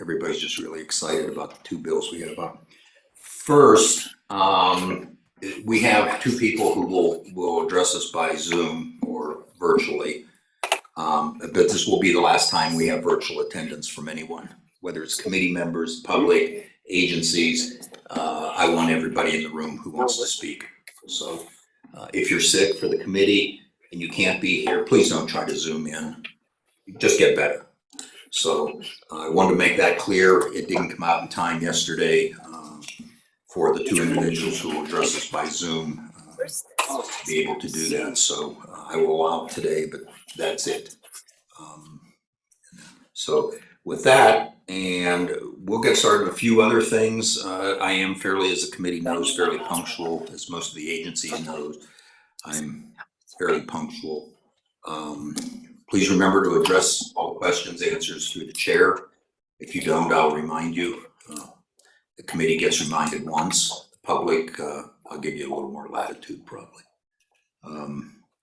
everybody's just really excited about the two bills we have up. First, we have two people who will address us by Zoom or virtually. But this will be the last time we have virtual attendance from anyone, whether it's committee members, public, agencies. I want everybody in the room who wants to speak. So if you're sick for the committee and you can't be here, please don't try to Zoom in. Just get better. So I wanted to make that clear. It didn't come out in time yesterday for the two individuals who will address us by Zoom to be able to do that. So I will allow it today, but that's it. So with that, and we'll get started with a few other things. I am fairly, as the committee knows, fairly punctual, as most of the agencies knows. I'm fairly punctual. Please remember to address all questions, answers through the chair. If you don't, I'll remind you. The committee gets reminded once. The public, I'll give you a little more latitude probably.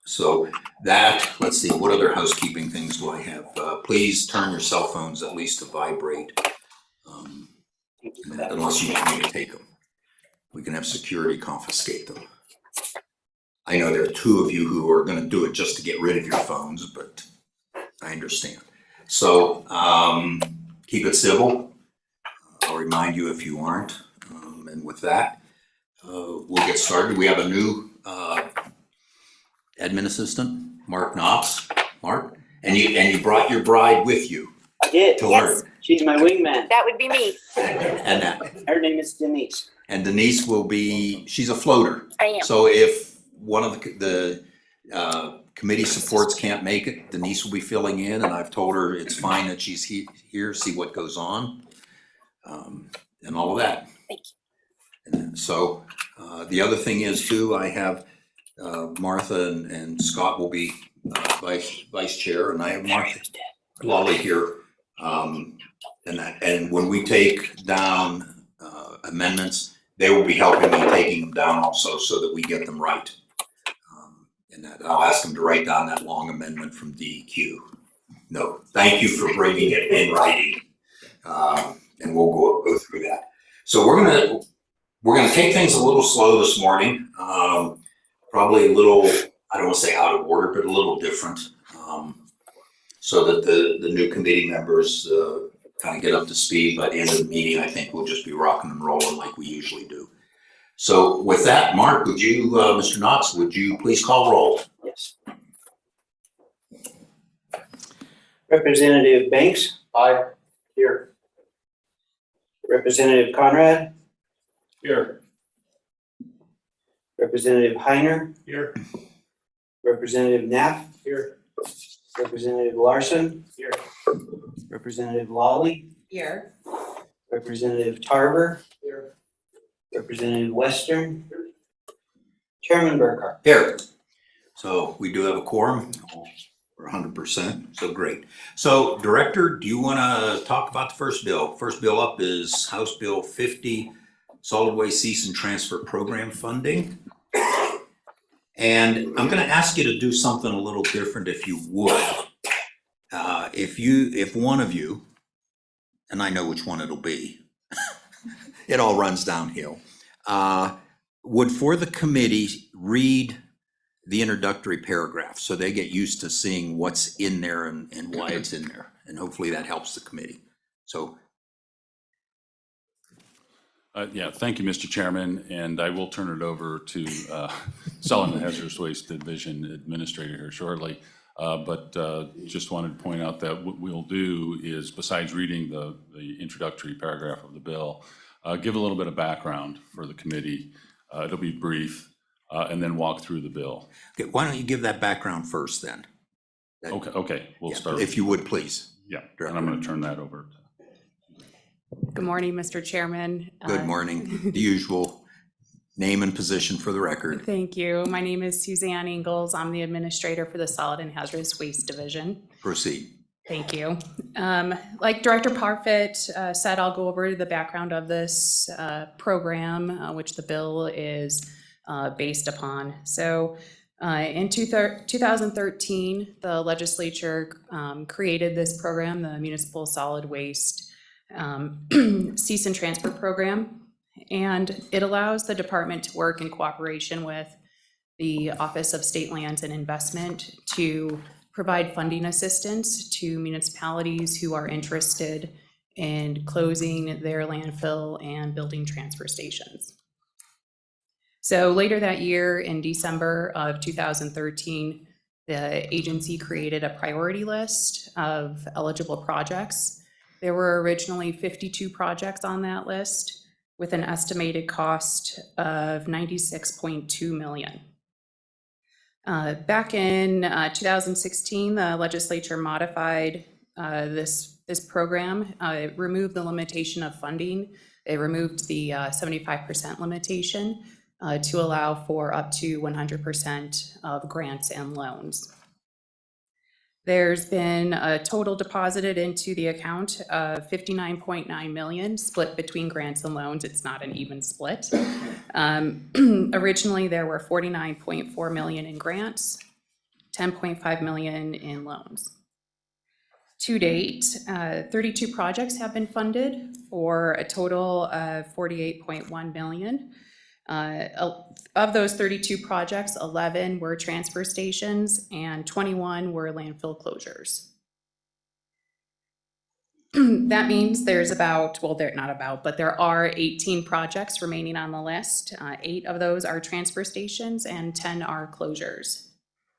So that, let's see, what other housekeeping things do I have? Please turn your cell phones at least to vibrate, unless you want me to take them. We can have security confiscate them. I know there are two of you who are going to do it just to get rid of your phones, but I understand. So keep it civil. I'll remind you if you aren't. And with that, we'll get started. We have a new admin assistant, Mark Knopf. Mark, and you brought your bride with you. I did. To Yes. learn. She's my wingman. That would be me. And Her name is Denise. and Denise will be. She's a floater. I am. So if one of the committee supports can't make it, Denise will be filling in, and I've told her it's fine that she's here, see what goes on, and all of that. Thank you. And so the other thing is too, I have Martha and Scott will be vice chair, and I have Martha Lawley here. And when we take down amendments, they will be helping me taking them down also so that we get them right. And that I'll ask them to write down that long amendment from DEQ. No, thank you for bringing it in writing. And we'll go through that. So we're gonna take things a little slow this morning. Probably a little, I don't want to say out of order, but a little different. So that the new committee members kind of get up to speed. By the end of the meeting, I think we'll just be rocking and rolling like we usually do. So with that, Mark, would you, Mr. Knox, would you please call roll? Yes. Representative Banks. Aye. Here. Representative Conrad. Here. Representative Heiner. Here. Representative Knapp. Here. Representative Larson. Here. Representative Lawley. Here. Representative Tarver. Here. Representative Western. Chairman Burkhart. Here. So we do have a quorum. We're 100%, so great. So Director, do you want to talk about the first bill? First bill up is House Bill 50, Solid Waste Cease and Transfer Program Funding. And I'm going to ask you to do something a little different if you would. If one of you, and I know which one it'll be, it all runs downhill, would for the committee read the introductory paragraph so they get used to seeing what's in there and why it's in there. And hopefully that helps the committee. So. Yeah, thank you, Mr. Chairman, and I will turn it over to Solid and Hazardous Waste Division Administrator here shortly. But just wanted to point out that what we'll do is, besides reading the introductory paragraph of the bill, give a little bit of background for the committee. It'll be brief, and then walk through the bill. Okay, why don't you give that background first then? Okay, we'll start. If you would, please. Yeah, and I'm going to turn that over. Good morning, Mr. Chairman. Good morning. The usual name and position for the record. Thank you. My name is Suzanne Ingalls. I'm the administrator for the Solid and Hazardous Waste Division. Proceed. Thank you. Like Director Parfit said, I'll go over the background of this program, which the bill is based upon. So in 2013, the legislature created this program, the Municipal Solid Waste cease and transfer program. And it allows the department to work in cooperation with the Office of State Lands and Investment to provide funding assistance to municipalities who are interested in closing their landfill and building transfer stations. So later that year, in December of 2013, the agency created a priority list of eligible projects. There were originally 52 projects on that list with an estimated cost of $96.2 million. Back in 2016, the legislature modified this program. It removed the limitation of funding. It removed the 75% limitation to allow for up to 100% of grants and loans. There's been a total deposited into the account of $59.9 million, split between grants and loans. It's not an even split. Originally, there were $49.4 million in grants, $10.5 million in loans. To date, 32 projects have been funded for a total of $48.1 million. Of those 32 projects, 11 were transfer stations and 21 were landfill closures. That means there's there are 18 projects remaining on the list. 8 of those are transfer stations and 10 are closures.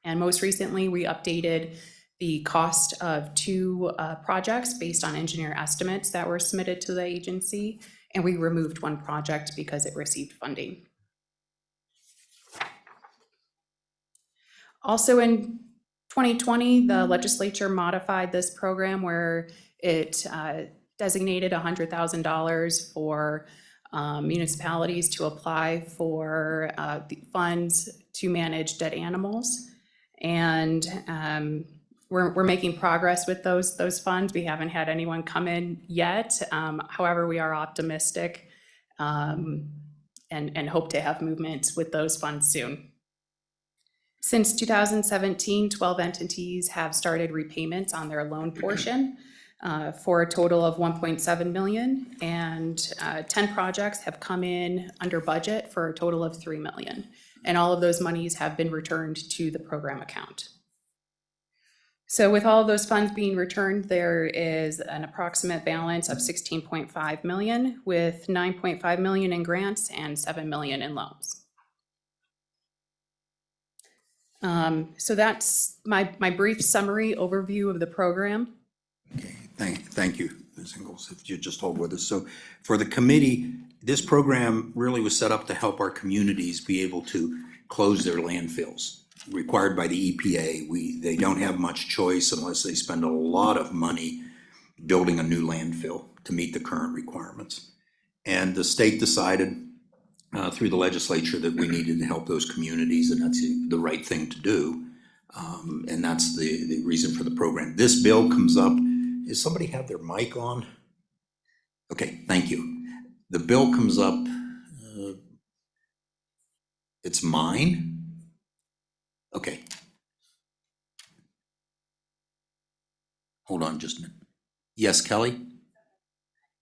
And most recently, we updated the cost of 2 projects based on engineer estimates that were submitted to the agency, and we removed 1 project because it received funding. Also in 2020, the legislature modified this program where it designated $100,000 for municipalities to apply for the funds to manage dead animals. And we're making progress with those funds. We haven't had anyone come in yet. However, we are optimistic and hope to have movement with those funds soon. Since 2017, 12 entities have started repayments on their loan portion for a total of $1.7 million, and 10 projects have come in under budget for a total of $3 million. And all of those monies have been returned to the program account. So with all of those funds being returned, there is an approximate balance of $16.5 million, with $9.5 million in grants and $7 million in loans. So that's my brief summary overview of the program. Okay, thank you, Ms. Ingalls, if you just hold with us. So for the committee, this program really was set up to help our communities be able to close their landfills required by the EPA. They don't have much choice unless they spend a lot of money building a new landfill to meet the current requirements. And the state decided through the legislature that we needed to help those communities, and that's the right thing to do. And that's the reason for the program. This bill comes up. Does somebody have their mic on? Okay, thank you. The bill comes up. It's mine? Okay. Hold on just a minute. Yes, Kelly?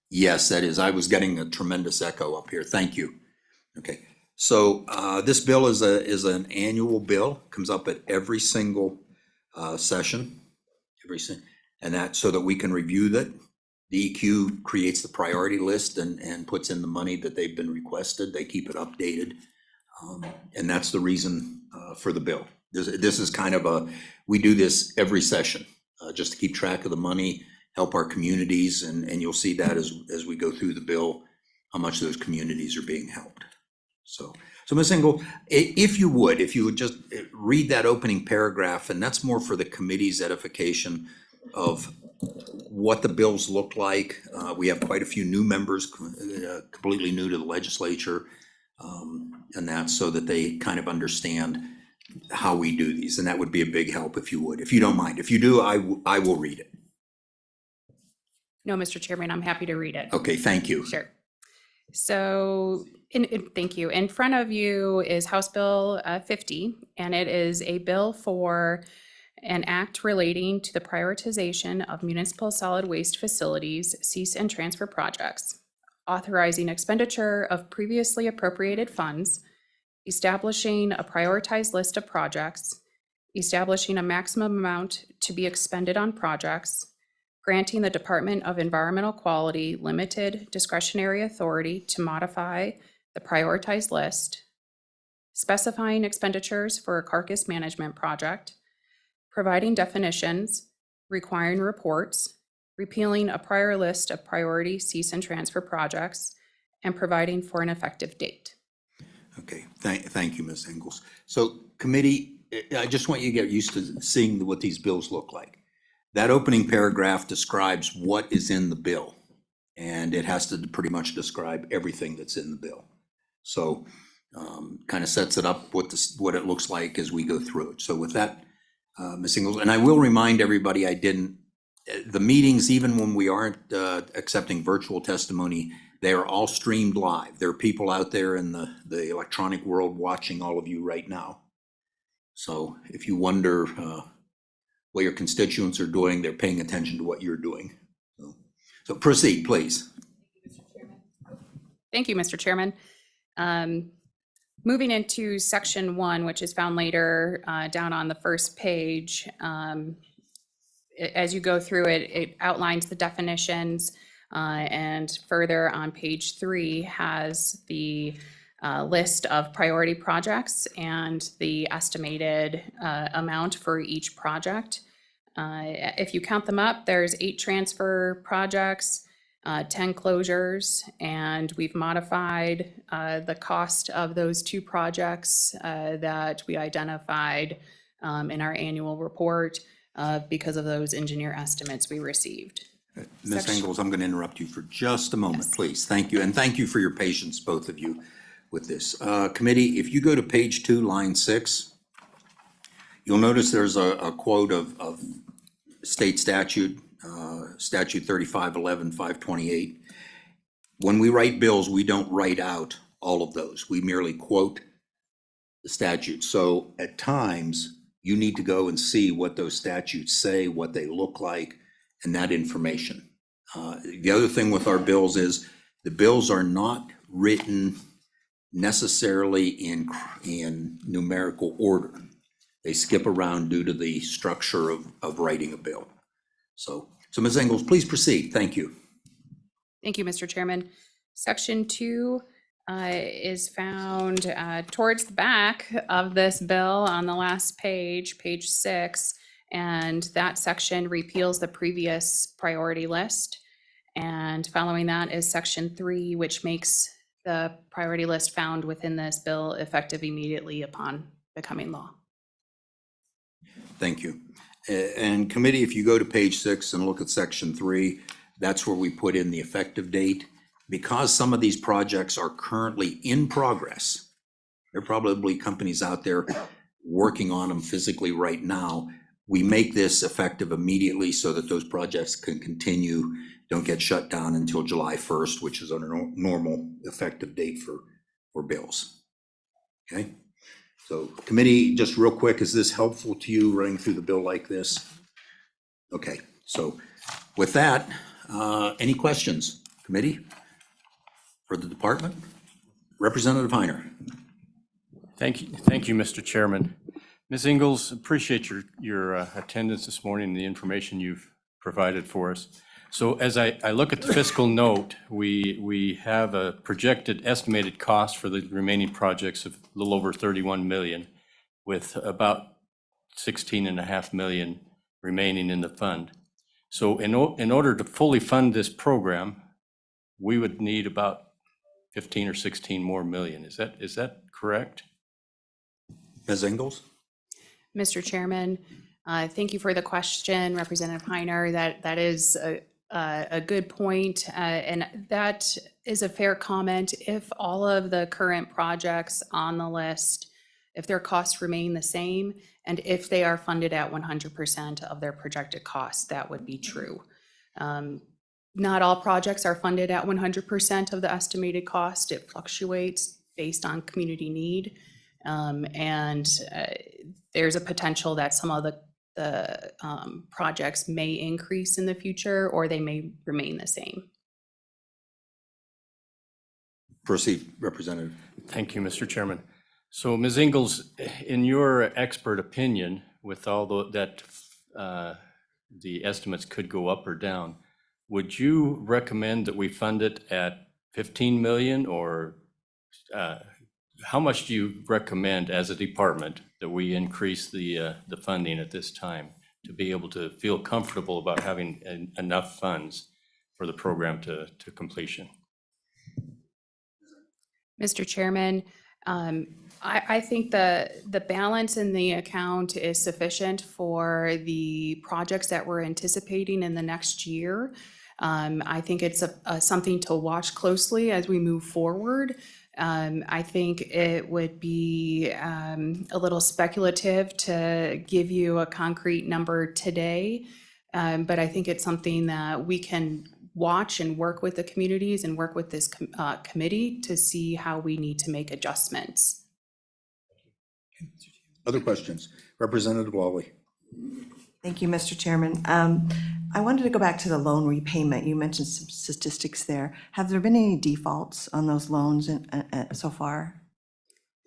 Yes, that is. I was getting a tremendous echo up here. Thank you. Okay, so this bill is an annual bill, comes up at every single session, and that so that we can review that. DEQ creates the priority list and puts in the money that they've been requested. They keep it updated, and that's the reason for the bill. This is kind of we do this every session just to keep track of the money, help our communities, and you'll see that as we go through the bill, how much those communities are being helped. So Ms. Engel, if you would just read that opening paragraph, and that's more for the committee's edification of what the bills look like. We have quite a few new members, completely new to the legislature, and that's so that they kind of understand how we do these, and that would be a big help if you would. If you don't mind. If you do, I will read it. No, Mr. Chairman, I'm happy to read it. Okay, thank you. Sure. So, thank you. In front of you is House Bill 50, and it is a bill for an act relating to the prioritization of municipal solid waste facilities cease and transfer projects, authorizing expenditure of previously appropriated funds, establishing a prioritized list of projects, establishing a maximum amount to be expended on projects, granting the Department of Environmental Quality limited discretionary authority to modify the prioritized list, specifying expenditures for a carcass management project, providing definitions, requiring reports, repealing a prior list of priority cease and transfer projects, and providing for an effective date. Okay, thank you, Ms. Ingles. So committee, I just want you to get used to seeing what these bills look like. That opening paragraph describes what is in the bill, and it has to pretty much describe everything that's in the bill. So kind of sets it up what it looks like as we go through it. So with that, Ms. Ingles, and I will remind everybody, the meetings, even when we aren't accepting virtual testimony, they are all streamed live. There are people out there in the electronic world watching all of you right now. So if you wonder what your constituents are doing, they're paying attention to what you're doing. So proceed, please. Thank you, Mr. Chairman. Moving into section 1, which is found later down on the first page, as you go through it, it outlines the definitions, and further on page 3 has the list of priority projects and the estimated amount for each project. If you count them up, there's 8 transfer projects, 10 closures, and we've modified the cost of those 2 projects that we identified in our annual report because of those engineer estimates we received. Ms. Ingles, I'm going to interrupt you for just a moment, Yes. please. Thank you, and thank you for your patience, both of you, with this. Committee, if you go to page 2, line 6, you'll notice there's a quote of state statute, statute 3511-528. When we write bills, we don't write out all of those. We merely quote the statute. So at times, you need to go and see what those statutes say, what they look like, and that information. The other thing with our bills is the bills are not written necessarily in numerical order. They skip around due to the structure of writing a bill. So Ms. Ingles, please proceed. Thank you. Thank you, Mr. Chairman. Section 2 is found towards the back of this bill on the last page, page 6. And that section repeals the previous priority list. And following that is section 3, which makes the priority list found within this bill effective immediately upon becoming law. Thank you. And committee, if you go to page 6 and look at section 3, that's where we put in the effective date. Because some of these projects are currently in progress, there are probably companies out there working on them physically right now. We make this effective immediately so that those projects can continue, don't get shut down until July 1st, which is our normal effective date for bills. Okay, so committee, just real quick, is this helpful to you running through the bill like this? Okay, so with that, any questions, committee, for the department? Representative Heiner. Thank you, Mr. Chairman. Ms. Ingles, appreciate your attendance this morning and the information you've provided for us. So as I look at the fiscal note, we have a projected estimated cost for the remaining projects of a little over 31 million, with about 16.5 million remaining in the fund. So in order to fully fund this program, we would need about 15 or 16 more million. Is that correct? Ms. Ingles? Mr. Chairman, thank you for the question, Representative Heiner. That is a good point, and that is a fair comment. If all of the current projects on the list, if their costs remain the same, and if they are funded at 100% of their projected costs, that would be true. Not all projects are funded at 100% of the estimated cost. It fluctuates based on community need. And there's a potential that some of the the projects may increase in the future or they may remain the same. Proceed, Representative. Thank you, Mr. Chairman. So Ms. Ingalls, in your expert opinion, with all that the estimates could go up or down, would you recommend that we fund it at 15 million, or how much do you recommend as a department that we increase the funding at this time to be able to feel comfortable about having enough funds for the program to completion? Mr. Chairman, I think the balance in the account is sufficient for the projects that we're anticipating in the next year. I think it's something to watch closely as we move forward. I think it would be a little speculative to give you a concrete number today, but I think it's something that we can watch and work with the communities and work with this committee to see how we need to make adjustments. Other questions? Representative Lawley. Thank you, Mr. Chairman. I wanted to go back to the loan repayment. You mentioned some statistics there. Have there been any defaults on those loans so far?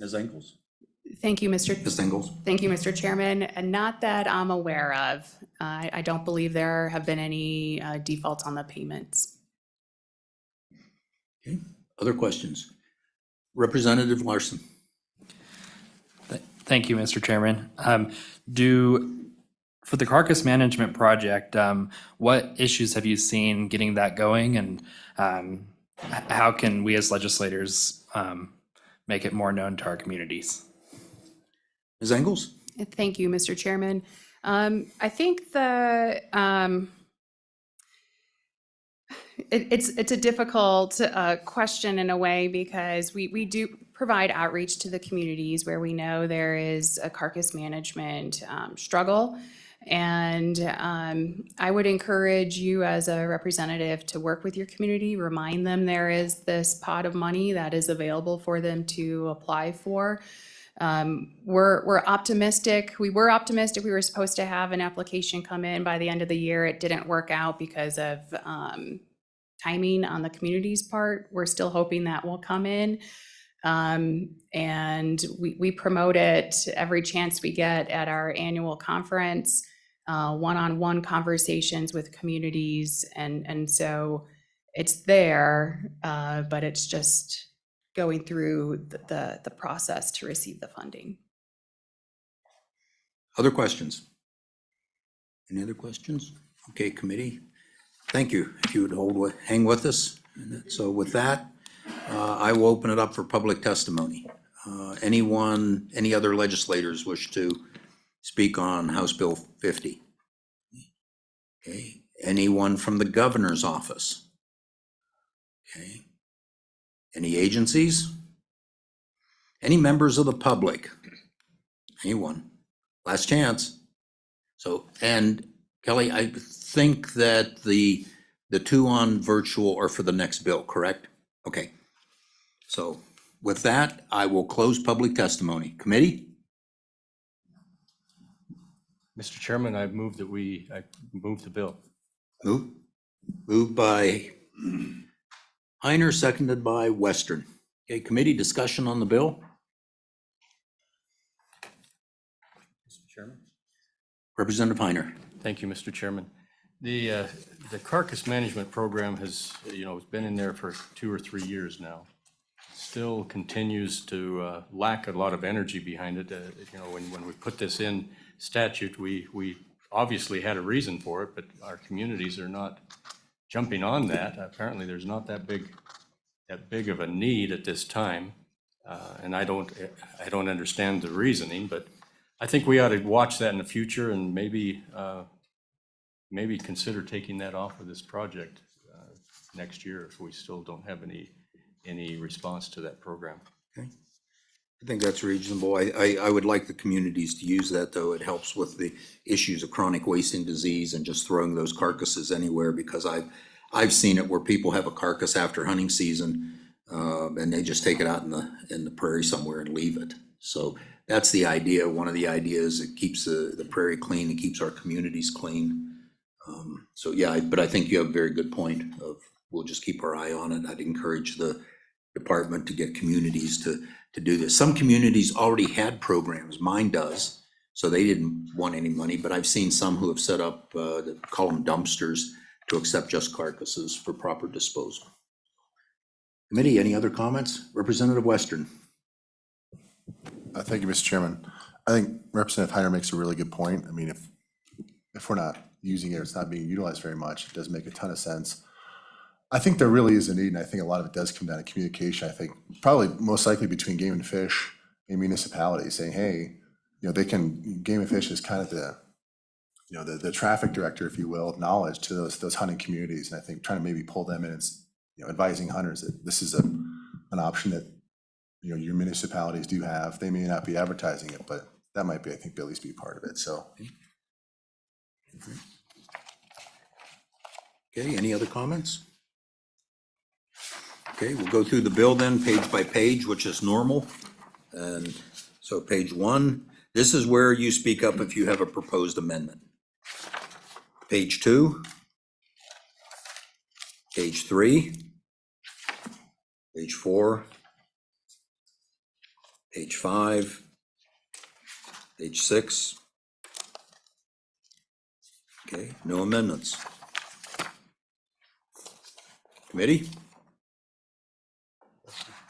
Ms. Ingalls. Thank you, Mr. Ms. Ingalls. Thank you, Mr. Chairman. And not that I'm aware of. I don't believe there have been any defaults on the payments. Okay. Other questions? Representative Larson. Thank you, Mr. Chairman. For the carcass management project, what issues have you seen getting that going, and how can we as legislators make it more known to our communities? Ms. Ingalls. Thank you, Mr. Chairman. I think it's a difficult question in a way, because we do provide outreach to the communities where we know there is a carcass management struggle. And I would encourage you as a representative to work with your community, remind them there is this pot of money that is available for them to apply for. We're optimistic. We were optimistic. We were supposed to have an application come in by the end of the year. It didn't work out because of timing on the community's part. We're still hoping that will come in. And we promote it every chance we get at our annual conference, one-on-one conversations with communities. And so it's there, but it's just going through the process to receive the funding. Other questions? Any other questions? Okay, committee. Thank you. If you would hang with us. So with that, I will open it up for public testimony. Any other legislators wish to speak on House Bill 50? Okay. Anyone from the governor's office? Okay. Any agencies? Any members of the public? Anyone? Last chance. So, and Kelly, I think that the two on virtual are for the next bill, correct? Okay. So with that, I will close public testimony. Committee? Mr. Chairman, I move the bill. Moved by Heiner, seconded by Western. Okay, committee discussion on the bill? Mr. Chairman. Representative Heiner. Thank you, Mr. Chairman. The carcass management program has, it's been in there for 2 or 3 years now. Still continues to lack a lot of energy behind it. When we put this in statute, we obviously had a reason for it, but our communities are not jumping on that. Apparently, there's not that big of a need at this time, and I don't understand the reasoning. But I think we ought to watch that in the future and maybe consider taking that off of this project next year if we still don't have any response to that program. Okay. I think that's reasonable. I would like the communities to use that, though. It helps with the issues of chronic wasting disease and just throwing those carcasses anywhere, because I've seen it where people have a carcass after hunting season and they just take it out in the prairie somewhere and leave it. So that's the idea. One of the ideas, it keeps the prairie clean, it keeps our communities clean. So yeah, but I think you have a very good point of, we'll just keep our eye on it. I'd encourage the department to get communities to do this. Some communities already had programs, mine does, so they didn't want any money, but I've seen some who have set up, call them dumpsters, to accept just carcasses for proper disposal. Committee, any other comments? Representative Western. Thank you, Mr. Chairman. I think Representative Heiner makes a really good point. I mean, if we're not using it, it's not being utilized very much, it does make a ton of sense. I think there really is a need, and I think a lot of it does come down to communication. I think probably most likely between Game and Fish and municipalities saying, hey, Game and Fish is kind of the traffic director, if you will, of knowledge to those hunting communities. And I think trying to maybe pull them in and, advising hunters that this is an option that, your municipalities do have. They may not be advertising it, but that might be, I think, at least be part of it, so. Okay, any other comments? Okay, we'll go through the bill then, page by page, which is normal. And so page 1, this is where you speak up if you have a proposed amendment. Page 2, page 3, page 4, page 5, page 6. Okay, no amendments. Committee?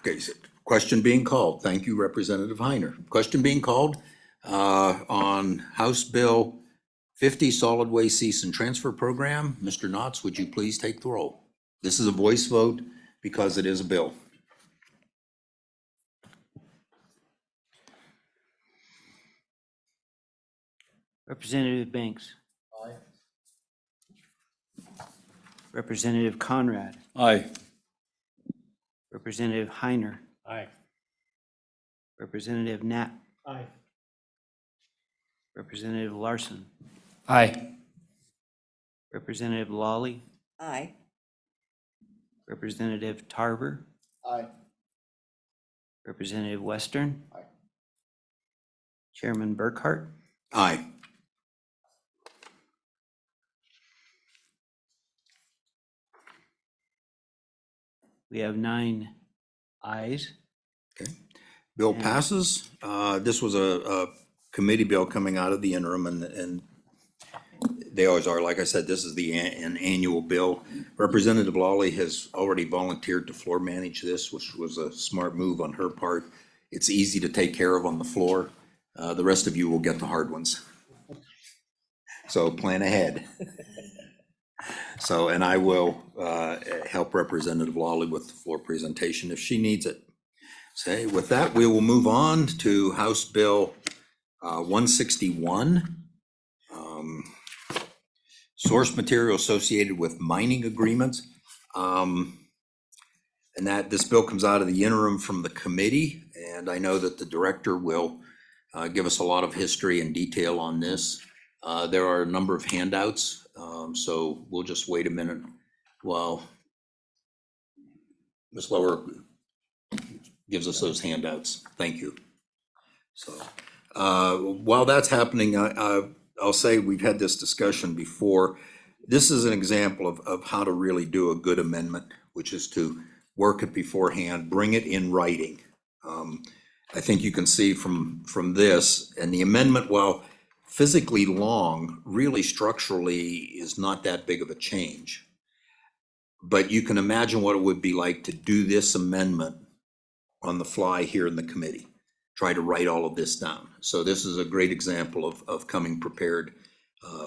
Okay, so question being called. Thank you, Representative Heiner. Question being called on House Bill 50, Solid Waste Cease and Transfer Program. Mr. Knotts, would you please take the roll? This is a voice vote because it is a bill. Representative Banks. Aye. Representative Conrad. Aye. Representative Heiner. Aye. Representative Knapp. Aye. Representative Larson. Aye. Representative Lawley. Aye. Representative Tarver. Aye. Representative Western. Aye. Chairman Burkhart. Aye. We have 9 ayes. Okay, bill passes. This was a committee bill coming out of the interim, and they always are. Like I said, this is an annual bill. Representative Lawley has already volunteered to floor manage this, which was a smart move on her part. It's easy to take care of on the floor. The rest of you will get the hard ones. So plan ahead. So, and I will help Representative Lawley with the floor presentation if she needs it. So with that, we will move on to House Bill 161. Source material associated with mining agreements. And that this bill comes out of the interim from the committee. And I know that the director will give us a lot of history and detail on this. There are a number of handouts. So we'll just wait a minute while Ms. Lower gives us those handouts. Thank you. So while that's happening, I'll say we've had this discussion before. This is an example of how to really do a good amendment, which is to work it beforehand, bring it in writing. I think you can see from this, and the amendment, while physically long, really structurally is not that big of a change. But you can imagine what it would be like to do this amendment on the fly here in the committee, try to write all of this down. So this is a great example of coming prepared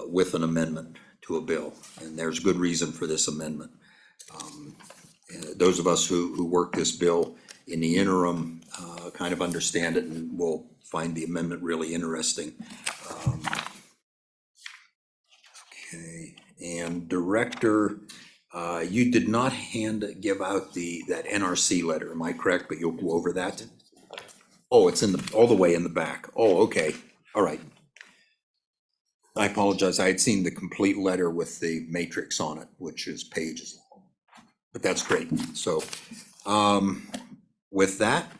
with an amendment to a bill. And there's good reason for this amendment. Those of us who work this bill in the interim kind of understand it and will find the amendment really interesting. Okay, and Director, you did not give out that NRC letter, am I correct? But you'll go over that? Oh, it's all the way in the back. Oh, okay, all right. I apologize, I had seen the complete letter with the matrix on it, which is pages long, but that's great. So with that,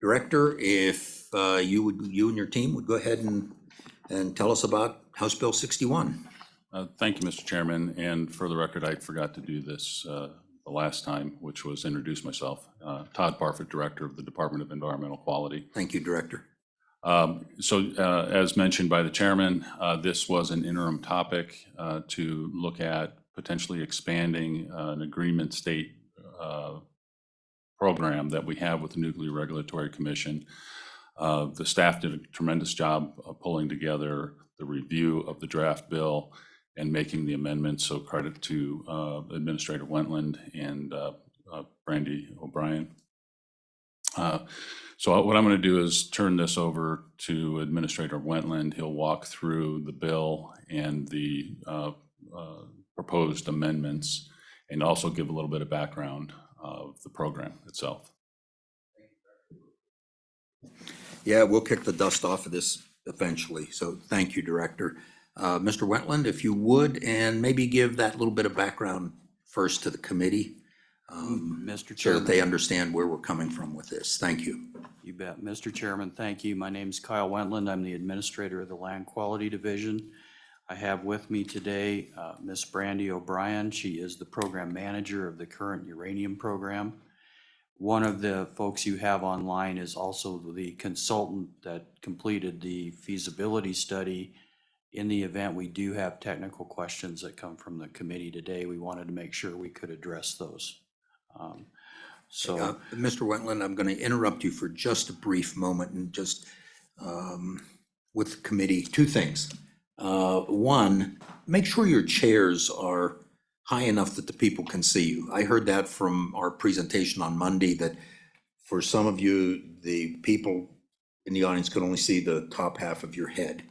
Director, if if you and your team would go ahead and tell us about House Bill 61. Thank you, Mr. Chairman. And for the record, I forgot to do this the last time, which was introduce myself. Todd Parfit, Director of the Department of Environmental Quality. Thank you, Director. As mentioned by the chairman, this was an interim topic to look at potentially expanding an agreement state program that we have with the Nuclear Regulatory Commission. The staff did a tremendous job of pulling together the review of the draft bill and making the amendments, so credit to Administrator Wentland and Brandy O'Brien. So what I'm going to do is turn this over to Administrator Wentland. He'll walk through the bill and the proposed amendments, and also give a little bit of background of the program itself. Yeah, we'll kick the dust off of this eventually, so thank you, Director. Mr. Wetland, if you would, and maybe give that little bit of background first to the committee, Mr. so that Chairman, they understand where we're coming from with this. Thank you. you bet. Mr. Chairman, thank you. My name's Kyle Wentland. I'm the Administrator of the Land Quality Division. I have with me today Ms. Brandy O'Brien. She is the Program Manager of the current uranium program. One of the folks you have online is also the consultant that completed the feasibility study. In the event we do have technical questions that come from the committee today, we wanted to make sure we could address those. Mr. Wetland, I'm going to interrupt you for just a brief moment and just with the committee, two things. One, make sure your chairs are high enough that the people can see you. I heard that from our presentation on Monday, that for some of you, the people in the audience could only see the top half of your head.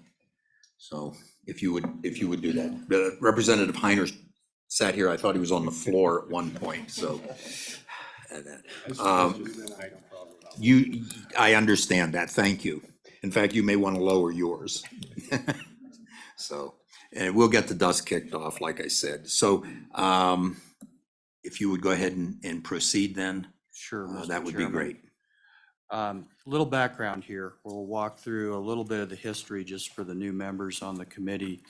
So if you would do that. Representative Heiner sat here, I thought he was on the floor at one point, so. I understand that, thank you. In fact, you may want to lower yours. So, and we'll get the dust kicked off, like I said. So if you would go ahead and proceed then, Sure, Mr. that would be Chairman. great. Little background here. We'll walk through a little bit of the history just for the new members on the committee.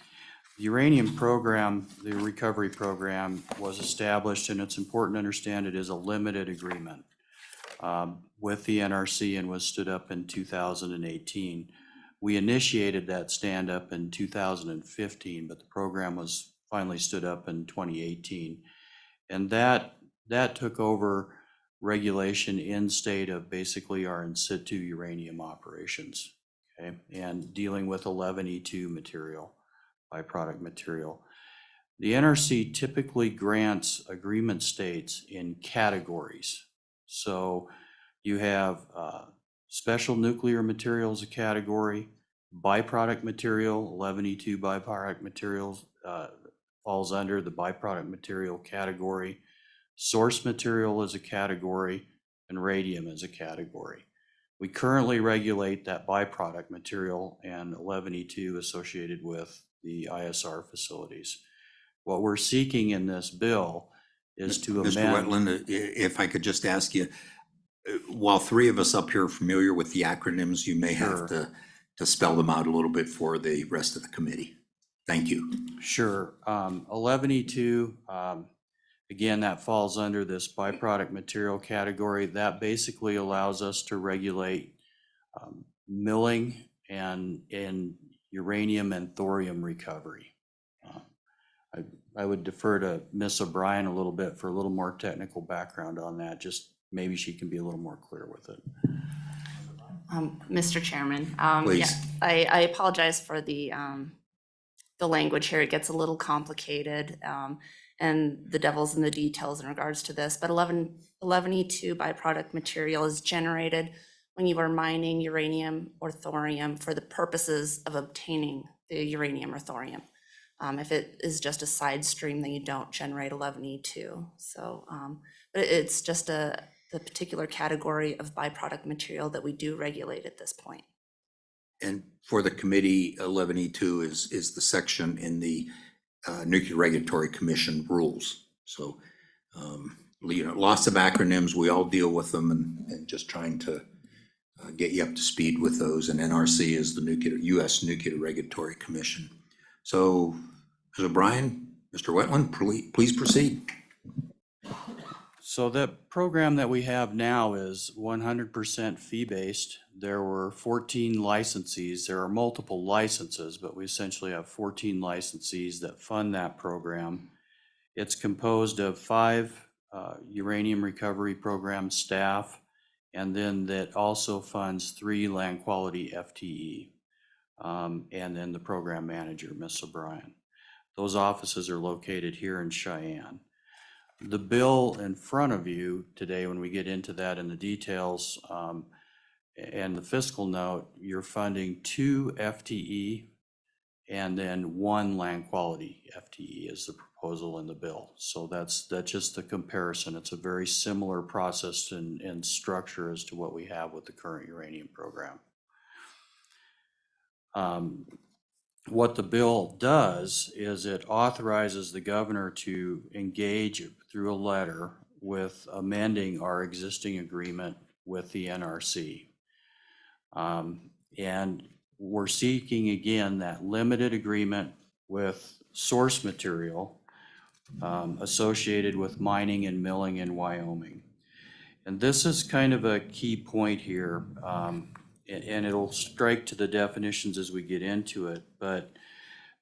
The uranium program, the recovery program, was established, and it's important to understand it is a limited agreement with the NRC and was stood up in 2018. We initiated that stand-up in 2015, but the program was finally stood up in 2018. And that took over regulation in state of basically our in situ uranium operations, okay, and dealing with 11E2 material, byproduct material. The NRC typically grants agreement states in categories. So you have special nuclear materials a category, byproduct material, 11E2 byproduct materials falls under the byproduct material category. Source material is a category, and radium is a category. We currently regulate that byproduct material and 11E2 associated with the ISR facilities. What we're seeking in this bill is to amend. Mr. Wetland, if I could just ask you, while three of us up here are familiar with the acronyms, you may have to spell them out a little bit for the rest of the committee. Thank you. Sure. 11E2, again, that falls under this byproduct material category. That basically allows us to regulate milling and uranium and thorium recovery. I would defer to Ms. O'Brien a little bit for a little more technical background on that. Just maybe she can be a little more clear with it. Mr. Chairman, Please. yeah, I apologize for the language here. It gets a little complicated, and the devil's in the details in regards to this. But 11E2 byproduct material is generated when you are mining uranium or thorium for the purposes of obtaining the uranium or thorium. If it is just a side stream, then you don't generate 11E2. So, but it's just the particular category of byproduct material that we do regulate at this point. And for the committee, 11E2 is the section in the Nuclear Regulatory Commission rules. So, lots of acronyms, we all deal with them, and just trying to get you up to speed with those, and NRC is the U.S. Nuclear Regulatory Commission. So, Mr. O'Brien, Mr. Wetland, please proceed. So the program that we have now is 100% fee-based. There were 14 licensees. There are multiple licenses, but we essentially have 14 licensees that fund that program. It's composed of 5 uranium recovery program staff, and then that also funds 3 land quality FTE, and then the program manager, Ms. O'Brien. Those offices are located here in Cheyenne. The bill in front of you today, when we get into that in the details, and the fiscal note, you're funding 2 FTE and then 1 land quality FTE is the proposal in the bill. So that's just the comparison. It's a very similar process and structure as to what we have with the current uranium program. What the bill does is it authorizes the governor to engage through a letter with amending our existing agreement with the NRC. And we're seeking again that limited agreement with source material associated with mining and milling in Wyoming. And this is kind of a key point here, and it'll strike to the definitions as we get into it. But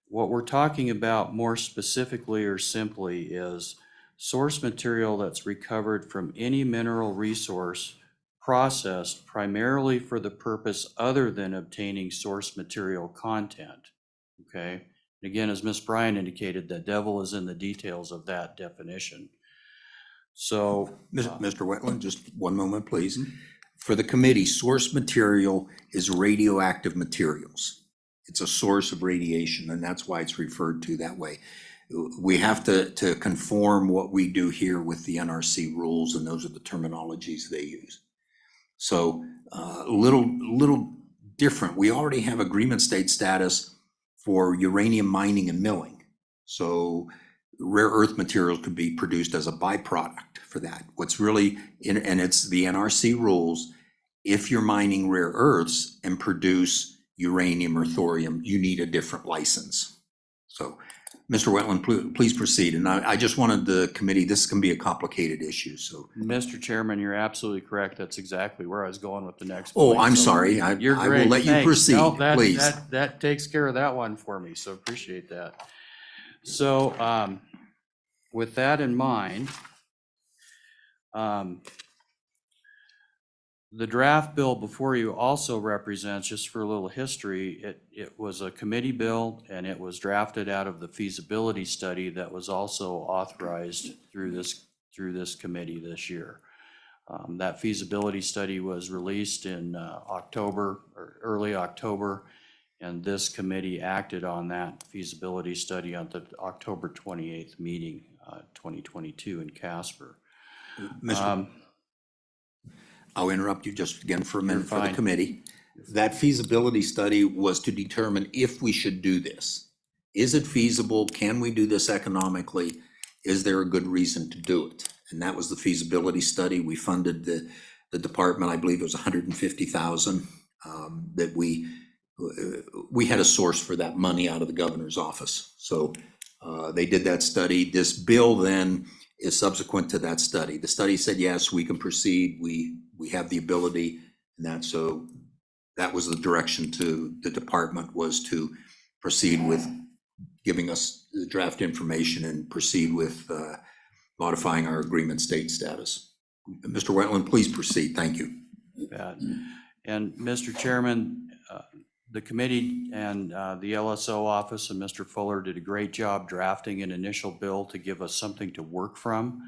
what we're talking about more specifically or simply is source material that's recovered from any mineral resource processed primarily for the purpose other than obtaining source material content, okay? And again, as Ms. Bryan indicated, the devil is in the details of that definition. So, Mr. Wetland, just one moment, please. For the committee, source material is radioactive materials. It's a source of radiation, and that's why it's referred to that way. We have to conform what we do here with the NRC rules, and those are the terminologies they use. So little different. We already have agreement state status for uranium mining and milling. So rare earth materials could be produced as a byproduct for that. What's really in, and it's the NRC rules, if you're mining rare earths and produce uranium or thorium, you need a different license. So Mr. Wetland, please proceed. And I just wanted the committee, this can be a complicated issue, so. Mr. Chairman, you're absolutely correct. That's exactly where I was going with the next Oh, point. I'm So sorry. You're I great. will let you Thanks. proceed, No, please. That takes care of that one for me, so appreciate that. So with that in mind, the draft bill before you also represents, just for a little history, it was a committee bill and it was drafted out of the feasibility study that was also authorized through this committee this year. That feasibility study was released in October or early October, and this committee acted on that feasibility study on the October 28th meeting, 2022 in Casper. I'll interrupt you just again for a minute for the fine. committee. That feasibility study was to determine if we should do this. Is it feasible? Can we do this economically? Is there a good reason to do it? And that was the feasibility study. We funded the department, I believe it was $150,000, that we had a source for that money out of the governor's office. So they did that study. This bill then is subsequent to that study. The study said, yes, we can proceed. We have the ability, and that was the direction to the department, was to proceed with giving us the draft information and proceed with modifying our agreement state status. Mr. Wetland, please proceed. Thank you. And Mr. Chairman, the committee and the LSO office and Mr. Fuller did a great job drafting an initial bill to give us something to work from.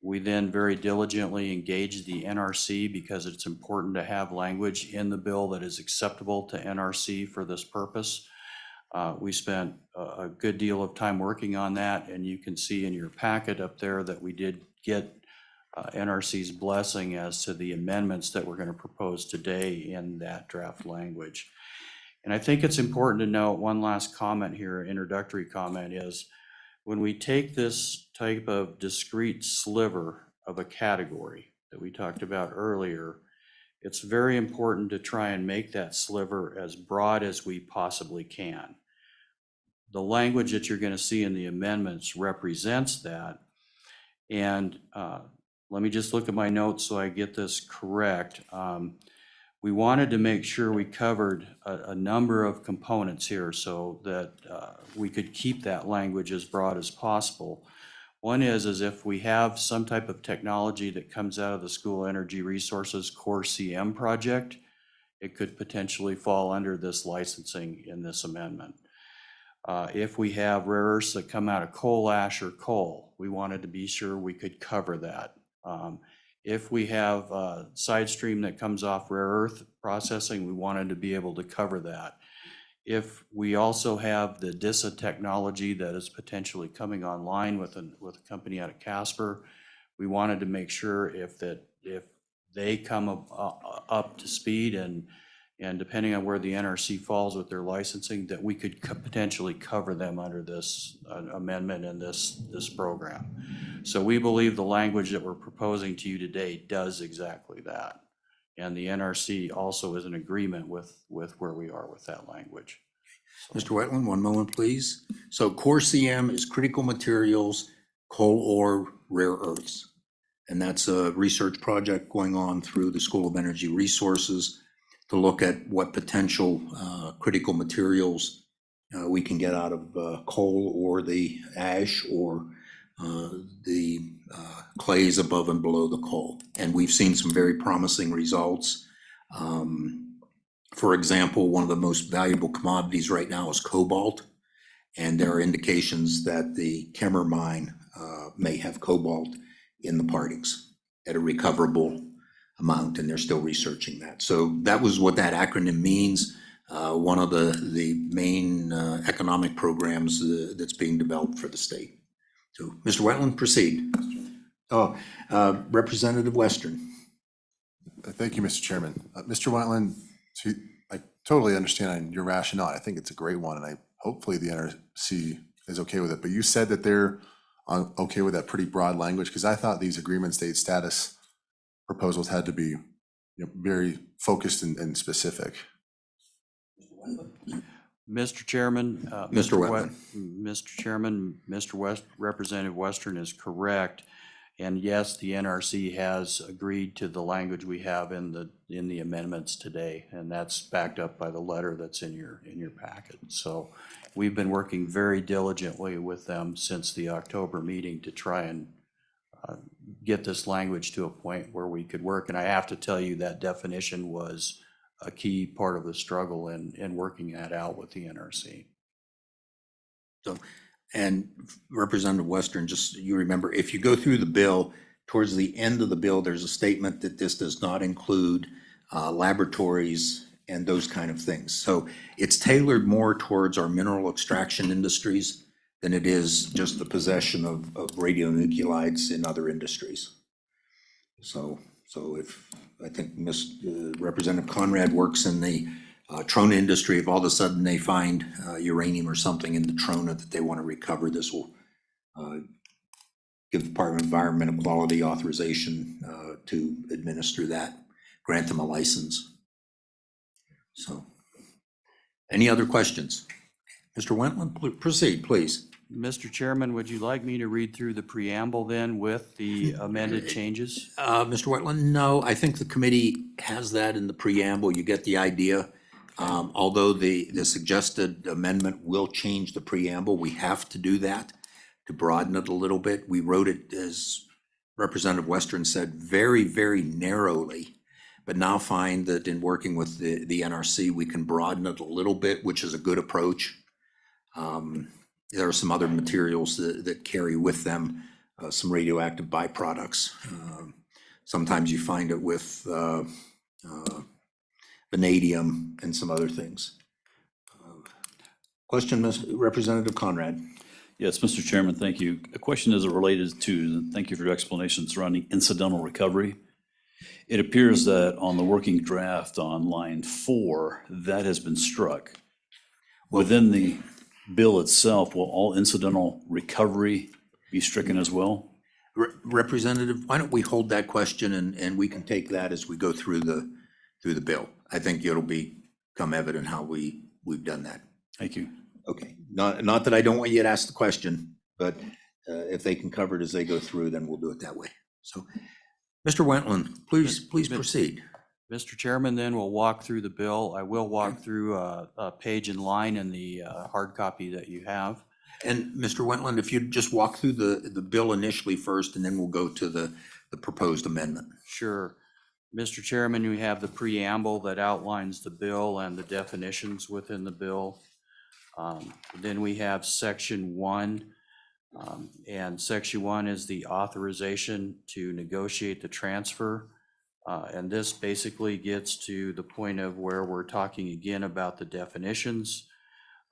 We then very diligently engaged the NRC because it's important to have language in the bill that is acceptable to NRC for this purpose. We spent a good deal of time working on that, and you can see in your packet up there that we did get NRC's blessing as to the amendments that we're going to propose today in that draft language. And I think it's important to note one last comment here, introductory comment, is when we take this type of discrete sliver of a category that we talked about earlier, it's very important to try and make that sliver as broad as we possibly can. The language that you're going to see in the amendments represents that. And let me just look at my notes so I get this correct. We wanted to make sure we covered a number of components here so that we could keep that language as broad as possible. One is if we have some type of technology that comes out of the School Energy Resources Core CM project, it could potentially fall under this licensing in this amendment. If we have rare earths that come out of coal ash or coal, we wanted to be sure we could cover that. If we have a side stream that comes off rare earth processing, we wanted to be able to cover that. If we also have the DISA technology that is potentially coming online with a company out of Casper, we wanted to make sure if they come up to speed and depending on where the NRC falls with their licensing, that we could potentially cover them under this amendment in this program. So we believe the language that we're proposing to you today does exactly that. And the NRC also is in agreement with where we are with that language. Mr. Wetland, one moment, please. So Core CM is critical materials, coal ore, rare earths. And that's a research project going on through the School of Energy Resources to look at what potential critical materials we can get out of coal or the ash or the clays above and below the coal. And we've seen some very promising results. For example, one of the most valuable commodities right now is cobalt. And there are indications that the Kemmer mine may have cobalt in the partings at a recoverable amount, and they're still researching that. So that was what that acronym means. One of the main economic programs that's being developed for the state. So, Mr. Wetland, proceed. Oh, Representative Western. Thank you, Mr. Chairman. Mr. Wetland, I totally understand your rationale. I think it's a great one, and hopefully the NRC is okay with it. But you said that they're okay with that pretty broad language, because I thought these agreement state status proposals had to be very focused and specific. Mr. Chairman. Mr. Wetland. Mr. Chairman, Representative Western is correct. And yes, the NRC has agreed to the language we have in the amendments today, and that's backed up by the letter that's in your packet. So we've been working very diligently with them since the October meeting to try and get this language to a point where we could work. And I have to tell you that definition was a key part of the struggle in working that out with the NRC. So, and Representative Western, just you remember, if you go through the bill, towards the end of the bill, there's a statement that this does not include laboratories and those kind of things. So it's tailored more towards our mineral extraction industries than it is just the possession of radionuclides in other industries. So if I think Representative Conrad works in the trona industry, if all of a sudden they find uranium or something in the trona that they want to recover, this will give the Department of Environment and Quality authorization to administer that, grant them a license. So, any other questions? Mr. Wetland, proceed, please. Mr. Chairman, would you like me to read through the preamble then with the amended changes? Mr. Wetland, no, I think the committee has that in the preamble. You get the idea. Although the suggested amendment will change the preamble, we have to do that to broaden it a little bit. We wrote it, as Representative Western said, very, very narrowly, but now find that in working with the NRC, we can broaden it a little bit, which is a good approach. There are some other materials that carry with them some radioactive byproducts. Sometimes you find it with vanadium and some other things. Question, Representative Conrad. Yes, Mr. Chairman, thank you. A question is related to, thank you for your explanation surrounding incidental recovery. It appears that on the working draft on line 4, that has been struck. Within the bill itself, will all incidental recovery be stricken as well? Representative, why don't we hold that question and we can take that as we go through through the bill. I think it'll become evident how we've done that. Thank you. Okay, not that I don't want you to ask the question, but if they can cover it as they go through, then we'll do it that way. So, Mr. Wentland, please proceed. Mr. Chairman, then we'll walk through the bill. I will walk through a page and line in the hard copy that you have. And Mr. Wentland, if you'd just walk through the bill initially first, and then we'll go to the proposed amendment. Sure. Mr. Chairman, we have the preamble that outlines the bill and the definitions within the bill. Then we have section 1, and section 1 is the authorization to negotiate the transfer. And this basically gets to the point of where we're talking again about the definitions,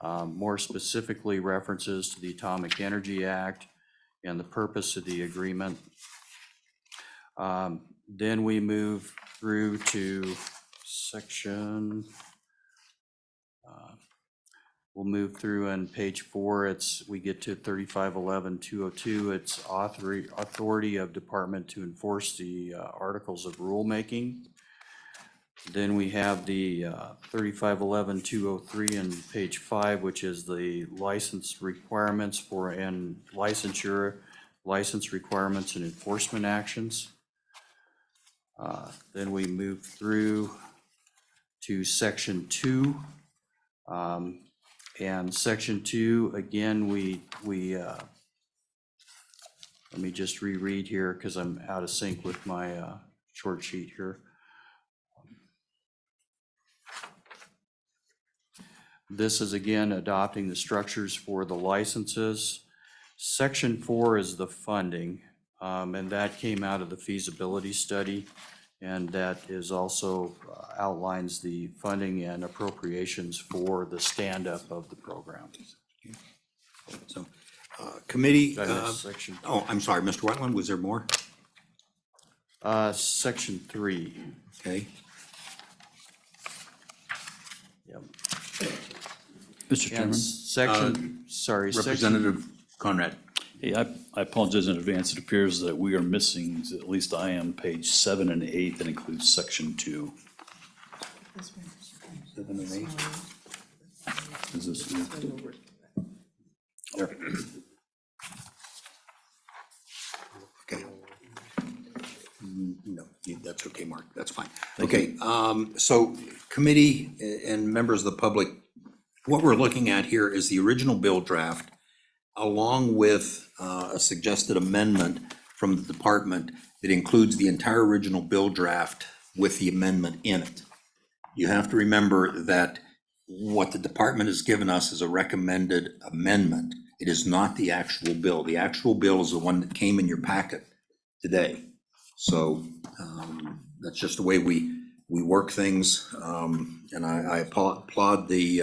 more specifically references to the Atomic Energy Act and the purpose of the agreement. Then we move through to section, we'll move through on page 4, we get to 3511-202, it's authority of department to enforce the articles of rulemaking. Then we have the 3511-203 in page 5, which is the license requirements and licensure, license requirements and enforcement actions. Then we move through to section 2. And section 2, again, let me just reread here because I'm out of sync with my short sheet here. This is again adopting the structures for the licenses. Section 4 is the funding, and that came out of the feasibility study. And that is also outlines the funding and appropriations for the stand-up of the program. So, committee, Did I miss section? oh, I'm sorry, Mr. Wetland, was there more? Section 3. Okay, Yep. Mr. And Chairman, section, sorry, section, Representative Conrad. hey, I apologize in advance. It appears that we are missing, at least I am, page 7 and 8 that includes section 2. 7 and 8. Is this? There. Okay. No, that's okay, Mark, that's fine. Okay, so committee and members of the public, what we're looking at here is the original bill draft along with a suggested amendment from the department that includes the entire original bill draft with the amendment in it. You have to remember that what the department has given us is a recommended amendment. It is not the actual bill. The actual bill is the one that came in your packet today. So that's just the way we work things. And I applaud the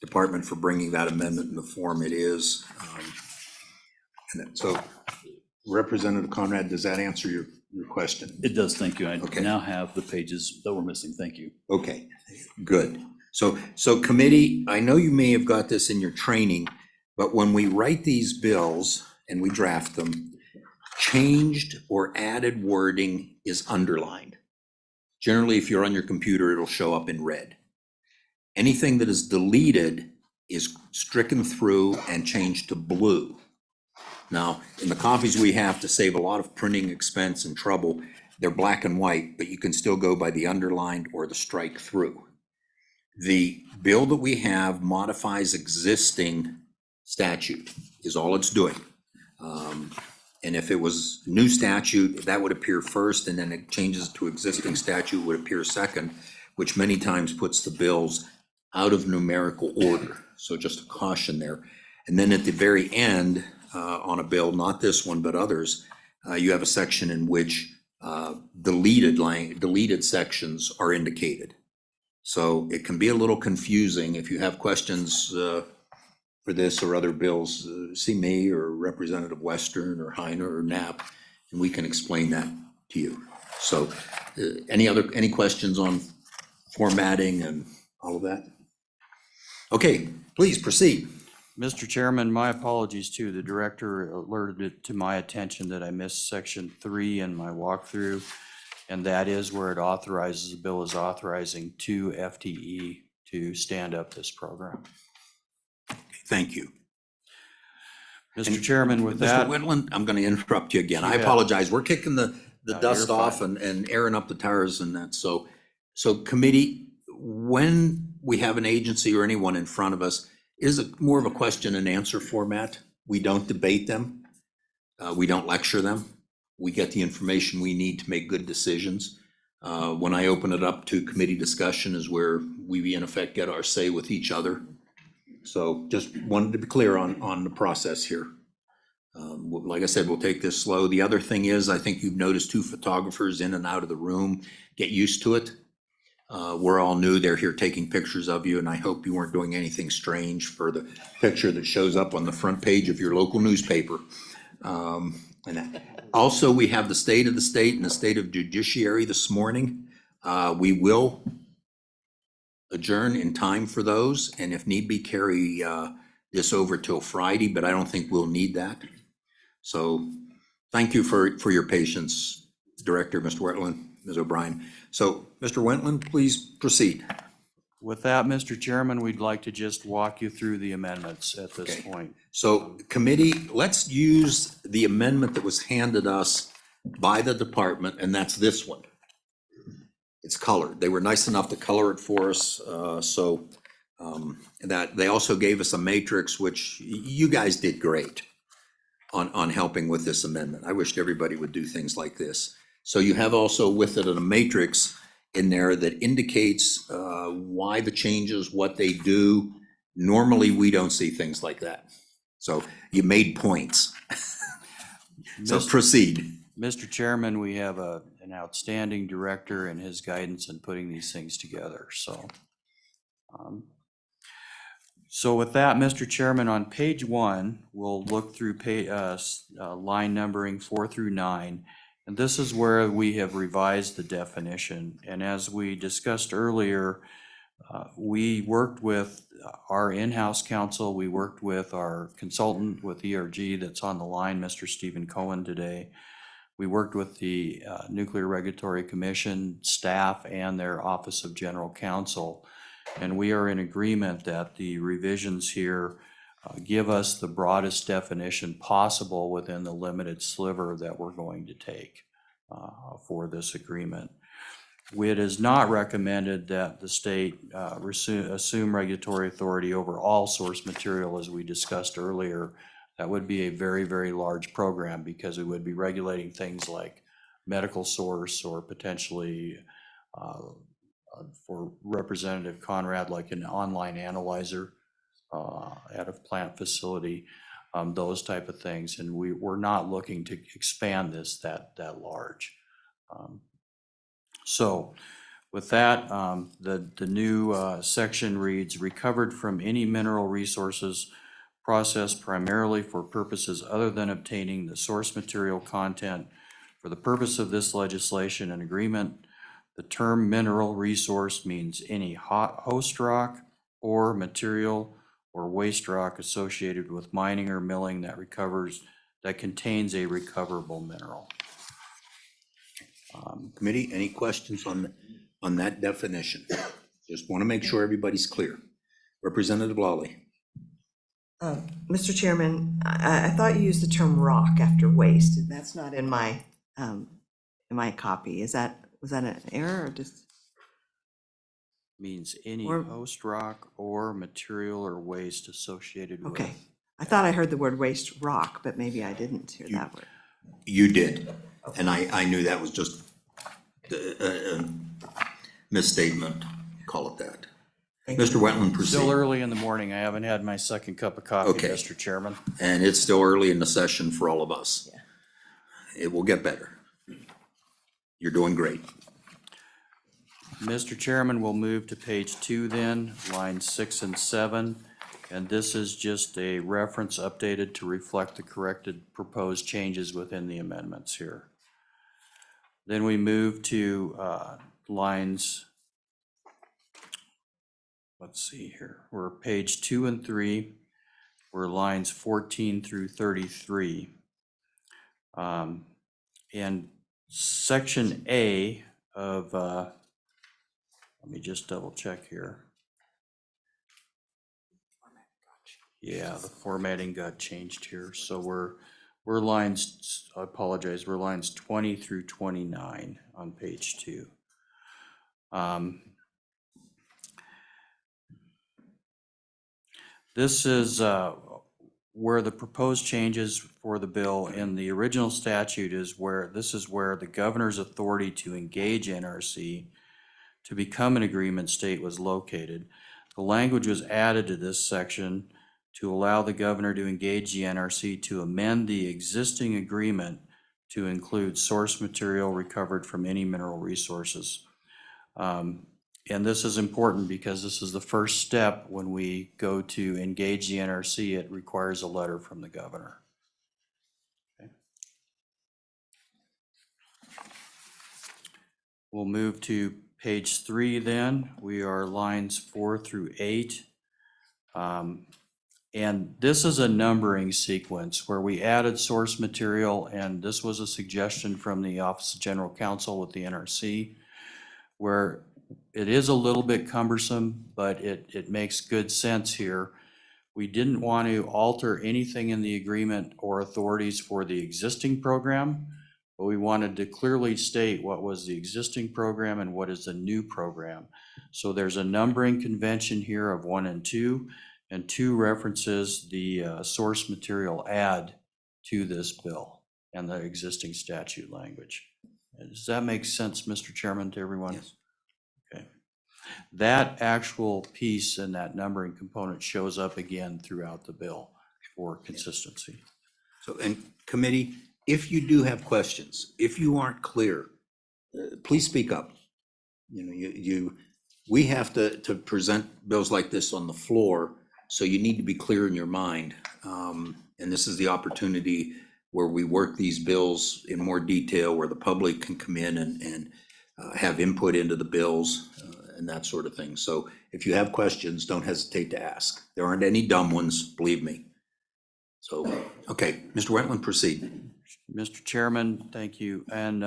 department for bringing that amendment in the form it is. And so Representative Conrad, does that answer your question? It does, thank you. I Okay. now have the pages that were missing. Thank you. Okay, good. So committee, I know you may have got this in your training, but when we write these bills and we draft them, changed or added wording is underlined. Generally, if you're on your computer, it'll show up in red. Anything that is deleted is stricken through and changed to blue. Now, in the copies we have, to save a lot of printing expense and trouble, they're black and white, but you can still go by the underlined or the strike through. The bill that we have modifies existing statute is all it's doing. And if it was new statute, that would appear first, and then it changes to existing statute would appear second, which many times puts the bills out of numerical order. So just a caution there. And then at the very end, on a bill, not this one, but others, you have a section in which deleted sections are indicated. So it can be a little confusing. If you have questions for this or other bills, see me or Representative Western or Heiner or Knapp, and we can explain that to you. So any questions on formatting and all of that? Okay, please proceed. Mr. Chairman, my apologies too. The director alerted it to my attention that I missed section 3 in my walkthrough. And that is where it authorizes, the bill is authorizing 2 FTE to stand up this program. Thank you. Mr. Chairman, with Mr. that, Whitland, I'm going to interrupt you again. I You bet. apologize. We're kicking the No, dust you're off fine. and airing up the tires and that. So committee, when we have an agency or anyone in front of us, is it more of a question and answer format? We don't debate them. We don't lecture them. We get the information we need to make good decisions. When I open it up to committee discussion is where we in effect get our say with each other. So just wanted to be clear on the process here. Like I said, we'll take this slow. The other thing is, I think you've noticed 2 photographers in and out of the room. Get used to it. We're all new. They're here taking pictures of you, and I hope you weren't doing anything strange for the picture that shows up on the front page of your local newspaper. And also, we have the state of the state and the state of judiciary this morning. We will adjourn in time for those, and if need be, carry this over till Friday, but I don't think we'll need that. So thank you for your patience, Director, Mr. Wetland, Ms. O'Brien. So, Mr. Wetland, please proceed. with that, Mr. Chairman, we'd like to just walk you through the amendments at this Okay. point. So committee, let's use the amendment that was handed us by the department, and that's this one. It's colored. They were nice enough to color it for us, that they also gave us a matrix, which you guys did great on helping with this amendment. I wished everybody would do things like this. So you have also with it a matrix in there that indicates why the changes, what they do. Normally, we don't see things like that. So you made points. So Mr. proceed. Mr. Chairman, we have an outstanding director and his guidance in putting these things together, so. So with that, Mr. Chairman, on page 1, we'll look through line numbering 4 through 9. And this is where we have revised the definition. And as we discussed earlier, we worked with our in-house counsel, we worked with our consultant with ERG that's on the line, Mr. Stephen Cohen today. We worked with the Nuclear Regulatory Commission staff and their Office of General Counsel. And we are in agreement that the revisions here give us the broadest definition possible within the limited sliver that we're going to take for this agreement. It is not recommended that the state assume regulatory authority over all source material, as we discussed earlier. That would be a very, very large program because we would be regulating things like medical source or potentially for Representative Conrad, like an online analyzer at a plant facility, those type of things. And we're not looking to expand this that large. So with that, the new section reads, recovered from any mineral resources processed primarily for purposes other than obtaining the source material content for the purpose of this legislation and agreement. The term mineral resource means any host rock or material or waste rock associated with mining or milling that contains a recoverable mineral. Committee, any questions on that definition? Just want to make sure everybody's clear. Representative Lawley. Mr. Chairman, I thought you used the term rock after waste, and that's not in my copy. Was that an error or just? Means any Or- host rock or material or waste associated with. Okay, I thought I heard the word waste rock, but maybe I didn't hear that word. You did, and I knew that was just a misstatement, call it that. Mr. Wetland, proceed. Still early in the morning. I haven't had my second cup of coffee, Okay. Mr. Chairman. And it's still early in the session for all of us. It will get better. You're doing great. Mr. Chairman, we'll move to page 2 then, lines 6 and 7. And this is just a reference updated to reflect the corrected proposed changes within the amendments here. Then we move to lines, let's see here, we're page 2 and 3, we're lines 14 through 33. And Section A of, let me just double check here. Yeah, the formatting got changed here, so we're lines, I apologize, we're lines 20 through 29 on page 2. This is where the proposed changes for the bill in the original statute is where, this is where the governor's authority to engage NRC to become an agreement state was located. The language was added to this section to allow the governor to engage the NRC to amend the existing agreement to include source material recovered from any mineral resources. And this is important because this is the first step when we go to engage the NRC. It requires a letter from the governor. Okay. We'll move to page 3 then. We are lines 4 through 8. And this is a numbering sequence where we added source material, and this was a suggestion from the Office of General Counsel with the NRC, where it is a little bit cumbersome, but it makes good sense here. We didn't want to alter anything in the agreement or authorities for the existing program, but we wanted to clearly state what was the existing program and what is the new program. So there's a numbering convention here of 1 and 2, and 2 references the source material add to this bill and the existing statute language. Does that make sense, Mr. Chairman, to everyone? Yes. Okay. That actual piece and that numbering component shows up again throughout the bill for consistency. So, and committee, if you do have questions, if you aren't clear, please speak up. You know, we have to present bills like this on the floor, so you need to be clear in your mind. And this is the opportunity where we work these bills in more detail, where the public can come in and have input into the bills and that sort of thing. So if you have questions, don't hesitate to ask. There aren't any dumb ones, believe me. So, okay, Mr. Wetland, proceed. Mr. Chairman, thank you. And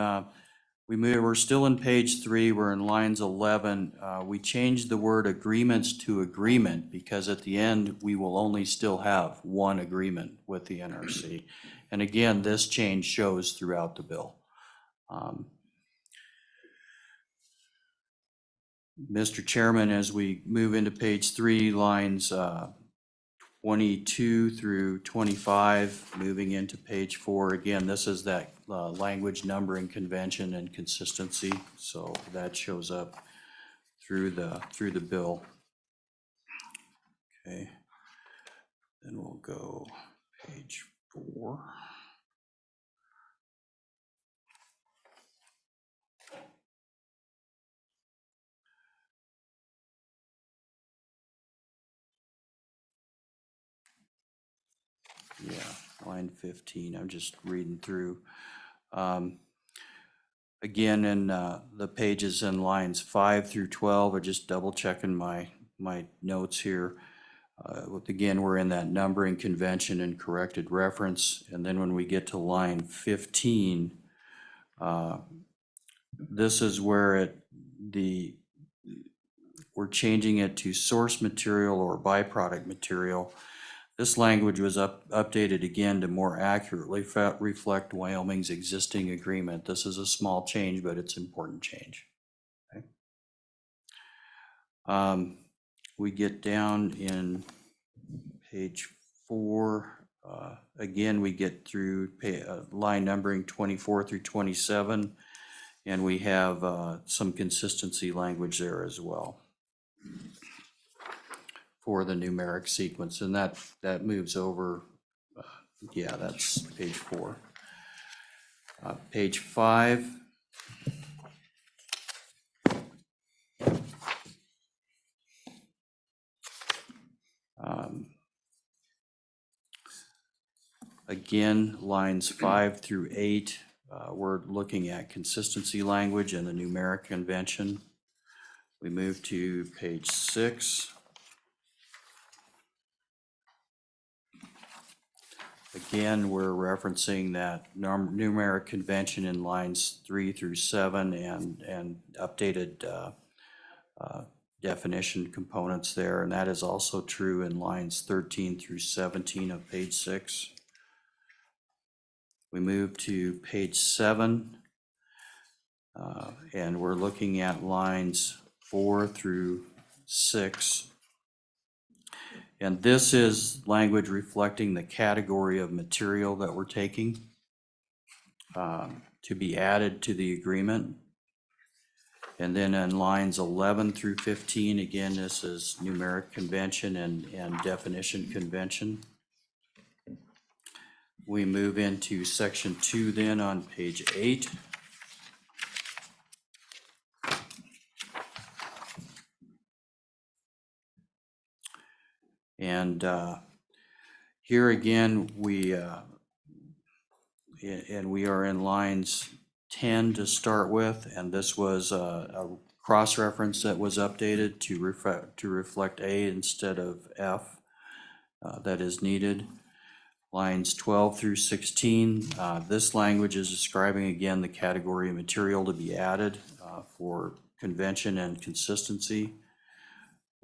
we're still in page 3, we're in lines 11. We changed the word agreements to agreement because at the end, we will only still have one agreement with the NRC. And again, this change shows throughout the bill. Mr. Chairman, as we move into page 3, lines 22 through 25, moving into page 4, again, this is that language numbering convention and consistency, so that shows up through the bill. Okay, then we'll go page 4. Yeah, line 15, I'm just reading through. Again, in the pages in lines 5 through 12, I'm just double checking my notes here. Again, we're in that numbering convention and corrected reference. And then when we get to line 15, this is where we're changing it to source material or byproduct material. This language was updated again to more accurately reflect Wyoming's existing agreement. This is a small change, but it's an important change. Okay. We get down in page 4. Again, we get through line numbering 24 through 27, and we have some consistency language there as well for the numeric sequence, and that moves over. Yeah, that's page 4. Page 5. Again, lines 5 through 8, we're looking at consistency language and the numeric convention. We move to page 6. Again, we're referencing that numeric convention in lines 3 through 7 and updated definition components there, and that is also true in lines 13 through 17 of page 6. We move to page 7, and we're looking at lines 4 through 6. And this is language reflecting the category of material that we're taking to be added to the agreement. And then in lines 11 through 15, again, this is numeric convention and definition convention. We move into section 2 then on page 8. And here again, we are in lines 10 to start with, and this was a cross-reference that was updated to reflect A instead of F that is needed. Lines 12 through 16, this language is describing again the category of material to be added for convention and consistency.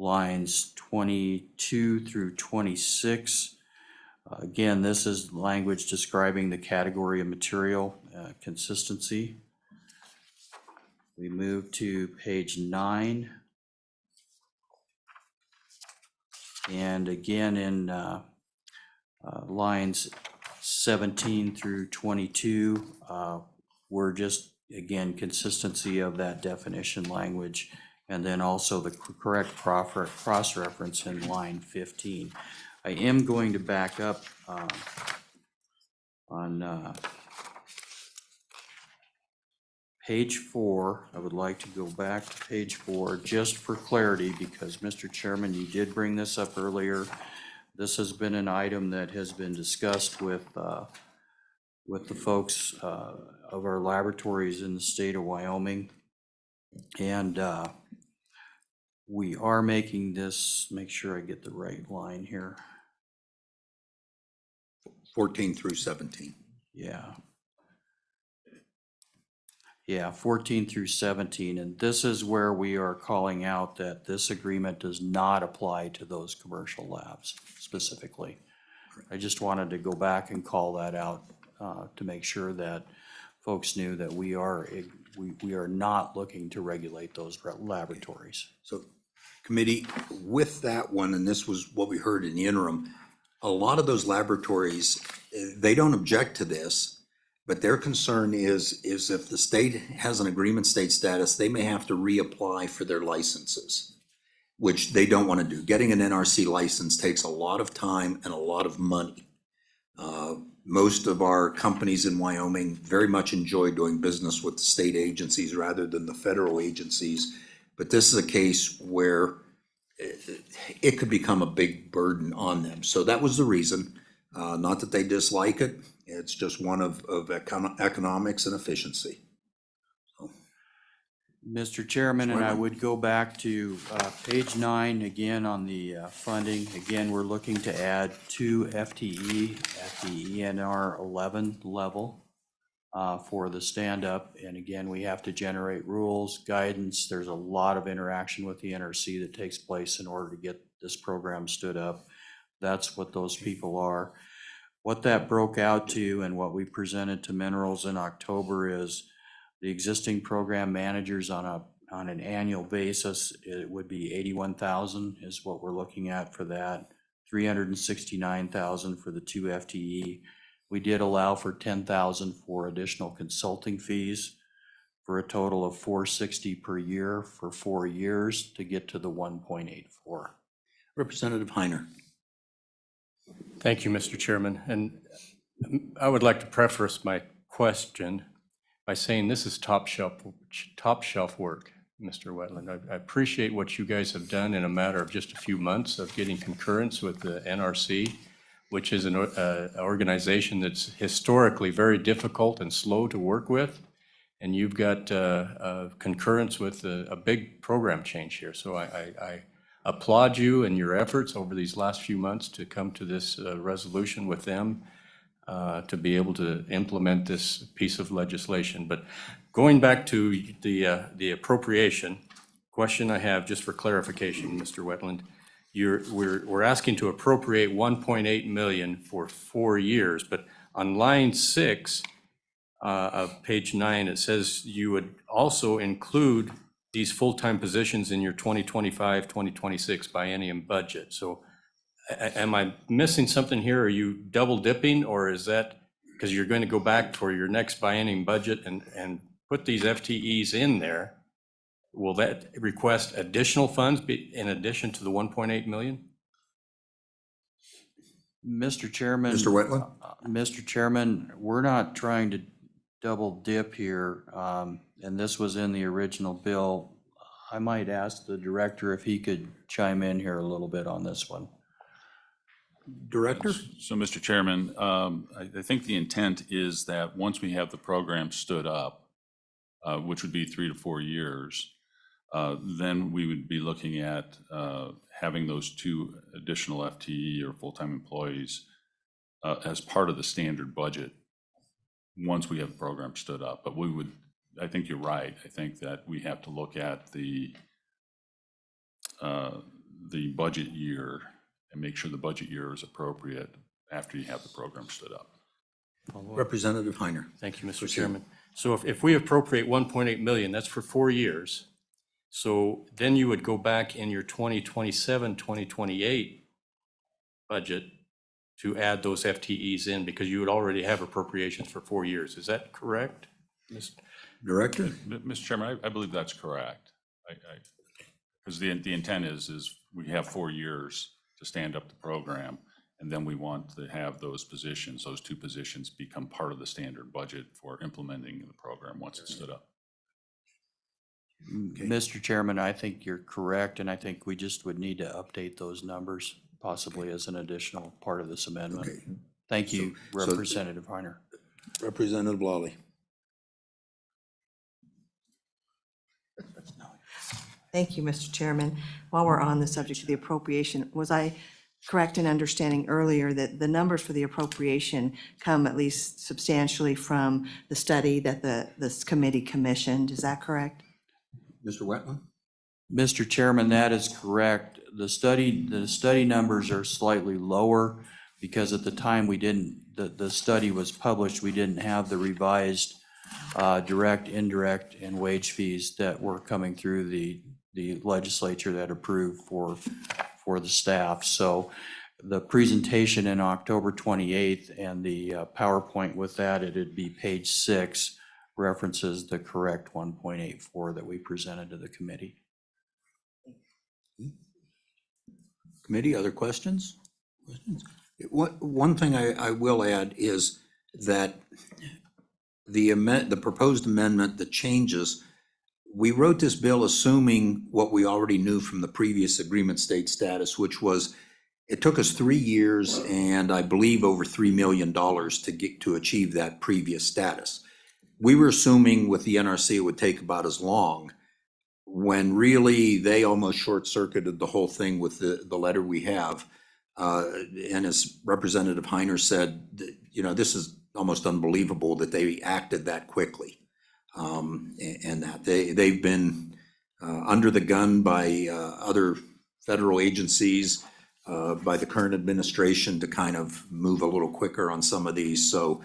Lines 22 through 26, again, this is language describing the category of material consistency. We move to page 9. And again, in lines 17 through 22, we're just, again, consistency of that definition language, and then also the correct cross-reference in line 15. I am going to back up on page 4. I would like to go back to page 4 just for clarity, because Mr. Chairman, you did bring this up earlier. This has been an item that has been discussed with the folks of our laboratories in the state of Wyoming. And we are making this, make sure I get the right line here. 14 through 17. Yeah, 14 through 17, and this is where we are calling out that this agreement does not apply to those commercial labs specifically. I just wanted to go back and call that out to make sure that folks knew that we are not looking to regulate those laboratories. So committee, with that one, and this was what we heard in the interim, a lot of those laboratories, they don't object to this, but their concern is if the state has an agreement state status, they may have to reapply for their licenses, which they don't want to do. Getting an NRC license takes a lot of time and a lot of money. Most of our companies in Wyoming very much enjoy doing business with the state agencies rather than the federal agencies. But this is a case where it could become a big burden on them. So that was the reason. Not that they dislike it. It's just one of economics and efficiency. Mr. Chairman, and I would go back to page 9 again on the funding. Again, we're looking to add 2 FTE at the ENR 11 level for the stand-up. And again, we have to generate rules, guidance. There's a lot of interaction with the NRC that takes place in order to get this program stood up. That's what those people are. What that broke out to and what we presented to Minerals in October is the existing program managers on an annual basis, it would be 81,000 is what we're looking at for that. 369,000 for the 2 FTE. We did allow for 10,000 for additional consulting fees for a total of 460 per year for 4 years to get to the 1.84. Representative Heiner. Thank you, Mr. Chairman. And I would like to preface my question by saying this is top shelf work, Mr. Wetland. I appreciate what you guys have done in a matter of just a few months of getting concurrence with the NRC, which is an organization that's historically very difficult and slow to work with. And you've got concurrence with a big program change here. So I applaud you and your efforts over these last few months to come to this resolution with them. to be able to implement this piece of legislation. But going back to the appropriation, question I have just for clarification, Mr. Wetland, we're asking to appropriate 1.8 million for 4 years, but on line 6 of page 9, it says you would also include these full-time positions in your 2025, 2026 biennium budget. So am I missing something here? Are you double dipping, or is that because you're going to go back for your next biennium budget and put these FTEs in there? Will that request additional funds in addition to the 1.8 million? Mr. Chairman. Mr. Wetland? Mr. Chairman, we're not trying to double dip here, and this was in the original bill. I might ask the director if he could chime in here a little bit on this one. Director? So, Mr. Chairman, I think the intent is that once we have the program stood up, which would be 3 to 4 years, then we would be looking at having those 2 additional FTE or full-time employees as part of the standard budget once we have the program stood up. But we would, I think you're right. I think that we have to look at the budget year and make sure the budget year is appropriate after you have the program stood up. Representative Heiner. Thank you, Mr. Chairman. So if we appropriate 1.8 million, that's for 4 years. So then you would go back in your 2027, 2028 budget to add those FTEs in, because you would already have appropriations for 4 years. Is that correct? Director? Mr. Chairman, I believe that's correct. Because the intent is we have 4 years to stand up the program, and then we want to have those positions, those 2 positions, become part of the standard budget for implementing the program once it's stood up. Mr. Chairman, I think you're correct, and I think we just would need to update those numbers, possibly as an additional part of this amendment. Okay. Thank you, So- Representative Heiner. Representative Lawley. Thank you, Mr. Chairman. While we're on the subject of the appropriation, was I correct in understanding earlier that the numbers for the appropriation come at least substantially from the study that this committee commissioned? Is that correct? Mr. Wetland? Mr. Chairman, that is correct. The study numbers are slightly lower because at the time the study was published, we didn't have the revised direct, indirect, and wage fees that were coming through the legislature that approved for the staff. So the presentation in October 28th and the PowerPoint with that, it'd be page 6, references the correct 1.84 that we presented to the committee. Committee, other questions? One thing I will add is that the proposed amendment, the changes, we wrote this bill assuming what we already knew from the previous agreement state status, which was it took us 3 years and I believe over $3 million to achieve that previous status. We were assuming with the NRC it would take about as long, when really they almost short-circuited the whole thing with the letter we have. And as Representative Heiner said, this is almost unbelievable that they acted that quickly. And that they've been under the gun by other federal agencies, by the current administration to kind of move a little quicker on some of these. So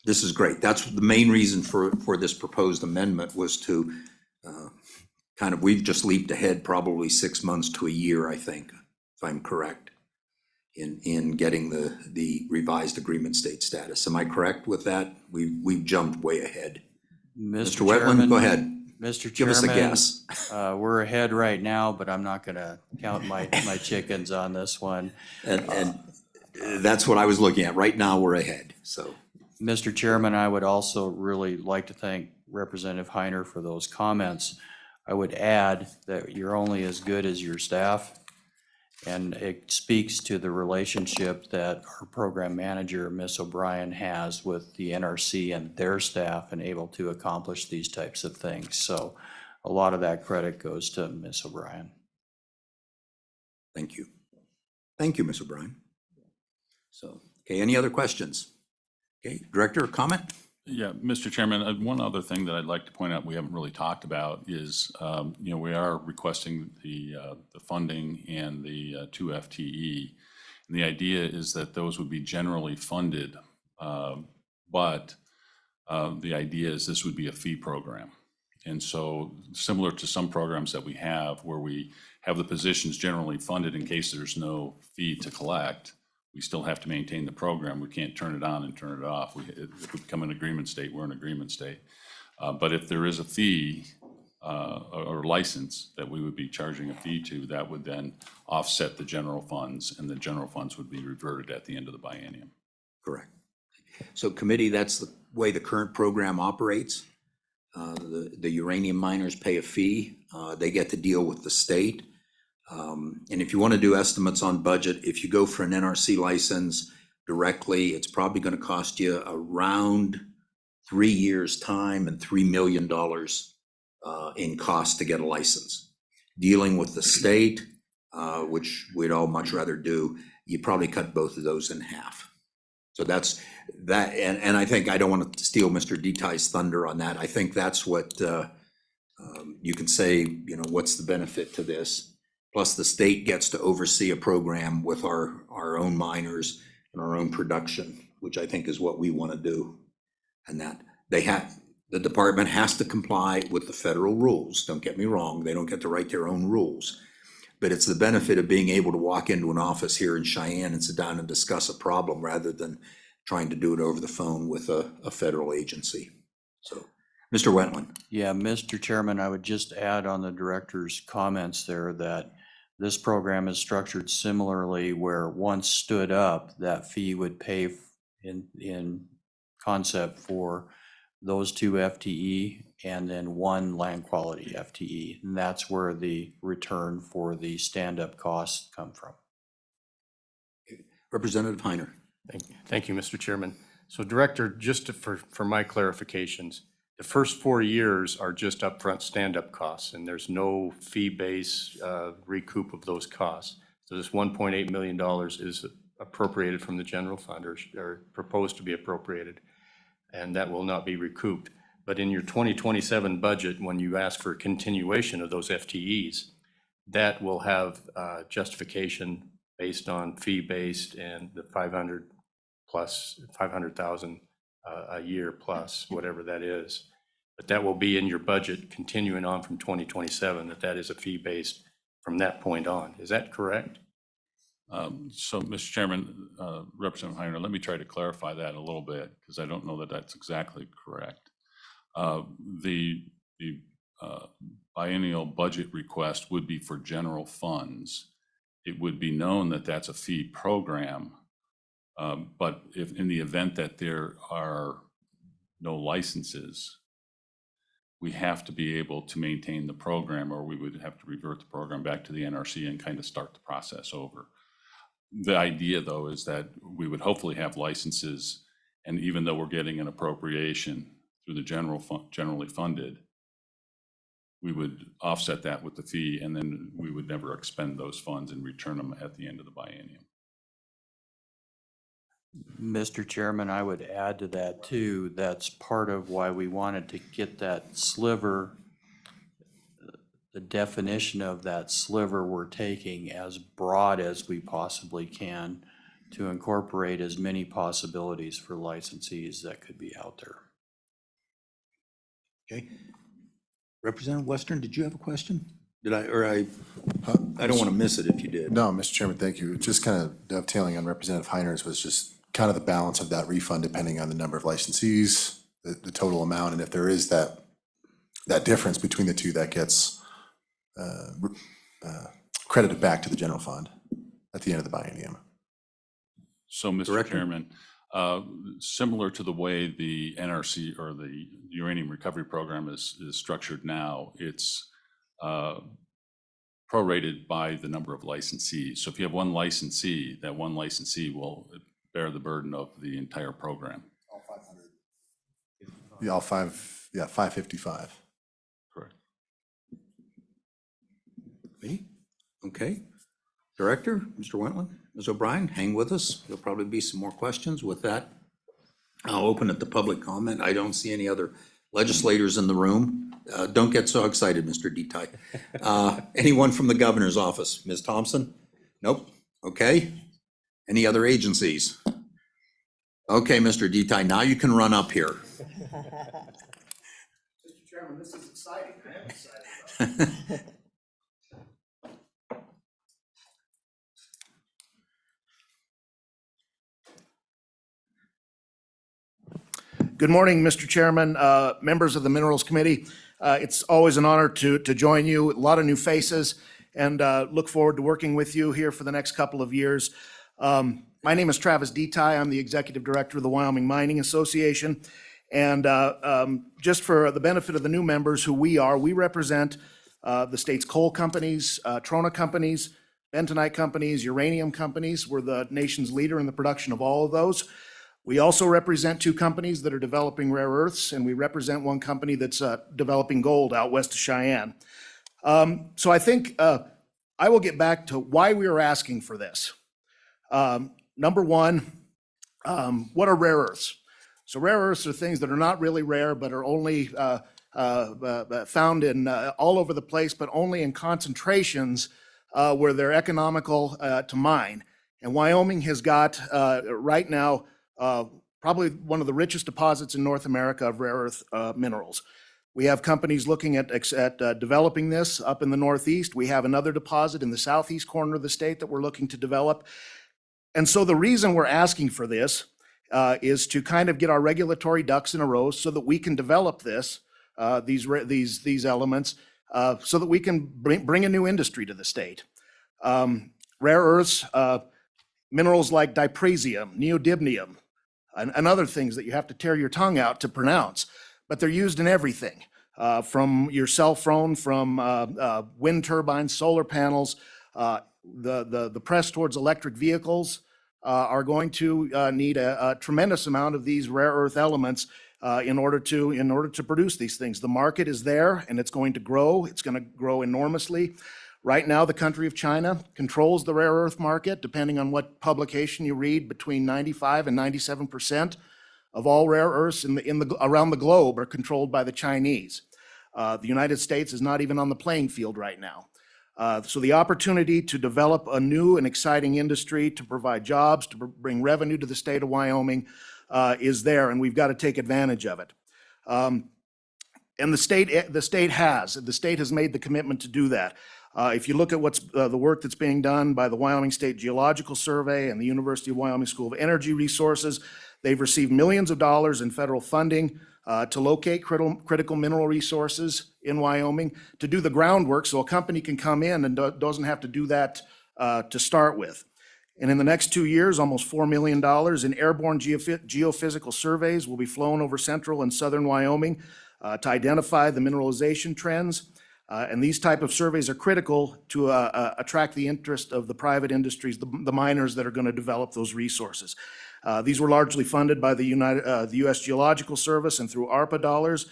this is great. That's the main reason for this proposed amendment, was to we've just leaped ahead probably 6 months to a year, I think, if I'm correct, in getting the revised agreement state status. Am I correct with that? We've jumped way ahead. Mr. Wetland, go ahead. Mr. Give us a Chairman, guess. we're ahead right now, but I'm not going to count my chickens on this one. And that's what I was looking at. Right now, we're ahead, so. Mr. Chairman, I would also really like to thank Representative Heiner for those comments. I would add that you're only as good as your staff, and it speaks to the relationship that our program manager, Ms. O'Brien, has with the NRC and their staff and able to accomplish these types of things. So a lot of that credit goes to Ms. O'Brien. Thank you. Thank you, Ms. O'Brien. So, okay, any other questions? Okay, Director, a comment? Yeah, Mr. Chairman, one other thing that I'd like to point out we haven't really talked about is, we are requesting the funding and the 2 FTE. And the idea is that those would be generally funded, but the idea is this would be a fee program. And so similar to some programs that we have where we have the positions generally funded in case there's no fee to collect, we still have to maintain the program. We can't turn it on and turn it off. If we become an agreement state, we're an agreement state. But if there is a fee or license that we would be charging a fee to, that would then offset the general funds, and the general funds would be reverted at the end of the biennium. Correct. So committee, that's the way the current program operates. The uranium miners pay a fee. They get to deal with the state. And if you want to do estimates on budget, if you go for an NRC license directly, it's probably going to cost you around 3 years' time and $3 million in cost to get a license. Dealing with the state, which we'd all much rather do, you probably cut both of those in half. So that's that, and I think, I don't want to steal Mr. Detai's thunder on that. I think that's what you can say, what's the benefit to this? Plus the state gets to oversee a program with our own miners and our own production, which I think is what we want to do. And that the department has to comply with the federal rules. Don't get me wrong, they don't get to write their own rules. But it's the benefit of being able to walk into an office here in Cheyenne and sit down and discuss a problem rather than trying to do it over the phone with a federal agency. So, Mr. Wetland. Yeah, Mr. Chairman, I would just add on the director's comments there that this program is structured similarly where once stood up, that fee would pay in concept for those 2 FTE and then 1 land quality FTE. And that's where the return for the stand-up costs come from. Representative Heiner. Thank you, Mr. Chairman. So Director, just for my clarifications, the first 4 years are just upfront stand-up costs, and there's no fee-based recoup of those costs. So this $1.8 million is appropriated from the general fund, or proposed to be appropriated, and that will not be recouped. But in your 2027 budget, when you ask for a continuation of those FTEs, that will have justification based on fee-based and the 500 plus 500,000 a year plus, whatever that is. But that will be in your budget continuing on from 2027, that is a fee-based from that point on. Is that correct? So, Mr. Chairman, Representative Heiner, let me try to clarify that a little bit, because I don't know that that's exactly correct. The biennial budget request would be for general funds. It would be known that that's a fee program, but if in the event that there are no licenses, we have to be able to maintain the program, or we would have to revert the program back to the NRC and kind of start the process over. The idea, though, is that we would hopefully have licenses, and even though we're getting an appropriation through the generally funded, we would offset that with the fee, and then we would never expend those funds and return them at the end of the biennium. Mr. Chairman, I would add to that too, that's part of why we wanted to get that sliver, the definition of that sliver we're taking as broad as we possibly can to incorporate as many possibilities for licensees that could be out there. Okay. Representative Western, did you have a question? I don't want to miss it if you did. No, Mr. Chairman, thank you. Just kind of dovetailing on Representative Heiner's was just kind of the balance of that refund depending on the number of licensees, the total amount, and if there is that difference between the two, that gets credited back to the general fund at the end of the biennium. So, Mr. Director? Chairman, similar to the way the NRC or the Uranium Recovery Program is structured now, it's prorated by the number of licensees. So if you have one licensee, that one licensee will bear the burden of the entire program. All 500. Yeah, all 555. Correct. Okay. Director, Mr. Wetland, Ms. O'Brien, hang with us. There'll probably be some more questions with that. I'll open it to public comment. I don't see any other legislators in the room. Don't get so excited, Mr. Detai. Anyone from the governor's office? Ms. Thompson? Nope. Okay. Any other agencies? Okay, Mr. Detai, now you can run up here. Mr. Chairman, this is exciting. I am excited about it. Good morning, Mr. Chairman, members of the Minerals Committee. It's always an honor to join you. A lot of new faces, and look forward to working with you here for the next couple of years. My name is Travis Detai. I'm the Executive Director of the Wyoming Mining Association. And just for the benefit of the new members who we are, we represent the state's coal companies, trona companies, bentonite companies, uranium companies. We're the nation's leader in the production of all of those. We also represent two companies that are developing rare earths, and we represent one company that's developing gold out west of Cheyenne. So I think I will get back to why we are asking for this. Number one, what are rare earths? So rare earths are things that are not really rare, but are only found in all over the place, but only in concentrations where they're economical to mine. And Wyoming has got right now probably one of the richest deposits in North America of rare earth minerals. We have companies looking at developing this up in the Northeast. We have another deposit in the southeast corner of the state that we're looking to develop. And so the reason we're asking for this is to kind of get our regulatory ducks in a row so that we can develop this, these elements, so that we can bring a new industry to the state. Rare earths, minerals like diprasium, neodymium, and other things that you have to tear your tongue out to pronounce, but they're used in everything, from your cell phone, from wind turbines, solar panels. The press towards electric vehicles are going to need a tremendous amount of these rare earth elements in order to produce these things. The market is there, and it's going to grow. It's going to grow enormously. Right now, the country of China controls the rare earth market, depending on what publication you read. Between 95 and 97% of all rare earths around the globe are controlled by the Chinese. The United States is not even on the playing field right now. So the opportunity to develop a new and exciting industry, to provide jobs, to bring revenue to the state of Wyoming is there, and we've got to take advantage of it. And the state has made the commitment to do that. If you look at what's the work that's being done by the Wyoming State Geological Survey and the University of Wyoming School of Energy Resources, they've received millions of dollars in federal funding to locate critical mineral resources in Wyoming, to do the groundwork so a company can come in and doesn't have to do that to start with. And in the next 2 years, almost $4 million in airborne geophysical surveys will be flown over central and southern Wyoming to identify the mineralization trends. And these type of surveys are critical to attract the interest of the private industries, the miners that are going to develop those resources. These were largely funded by the U.S. Geological Service and through ARPA dollars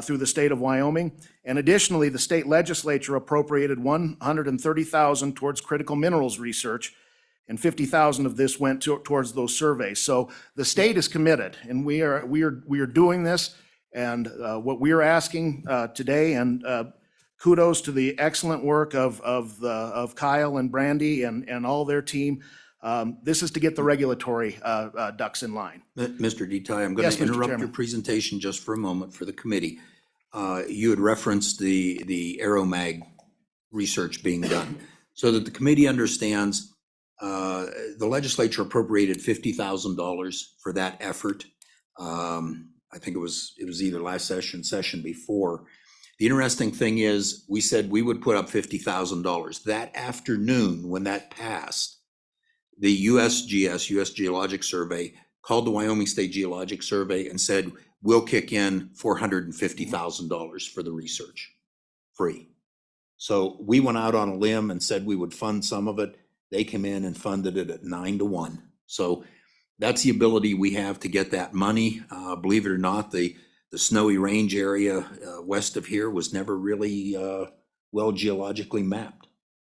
through the state of Wyoming. And additionally, the state legislature appropriated $130,000 towards critical minerals research, and $50,000 of this went towards those surveys. So the state is committed, and we are doing this. And what we are asking today, and kudos to the excellent work of Kyle and Brandy and all their team. This is to get the regulatory ducks in line. Mr. Detai, I'm going Yes, to Mr. interrupt your Chairman. presentation just for a moment for the committee. You had referenced the Aeromag research being done. So that the committee understands, the legislature appropriated $50,000 for that effort. I think it was either last session before. The interesting thing is, we said we would put up $50,000. That afternoon, when that passed, the USGS, U.S. Geologic Survey, called the Wyoming State Geologic Survey and said, we'll kick in $450,000 for the research, free. So we went out on a limb and said we would fund some of it. They came in and funded it at 9-1. So that's the ability we have to get that money. Believe it or not, the Snowy Range area west of here was never really well geologically mapped.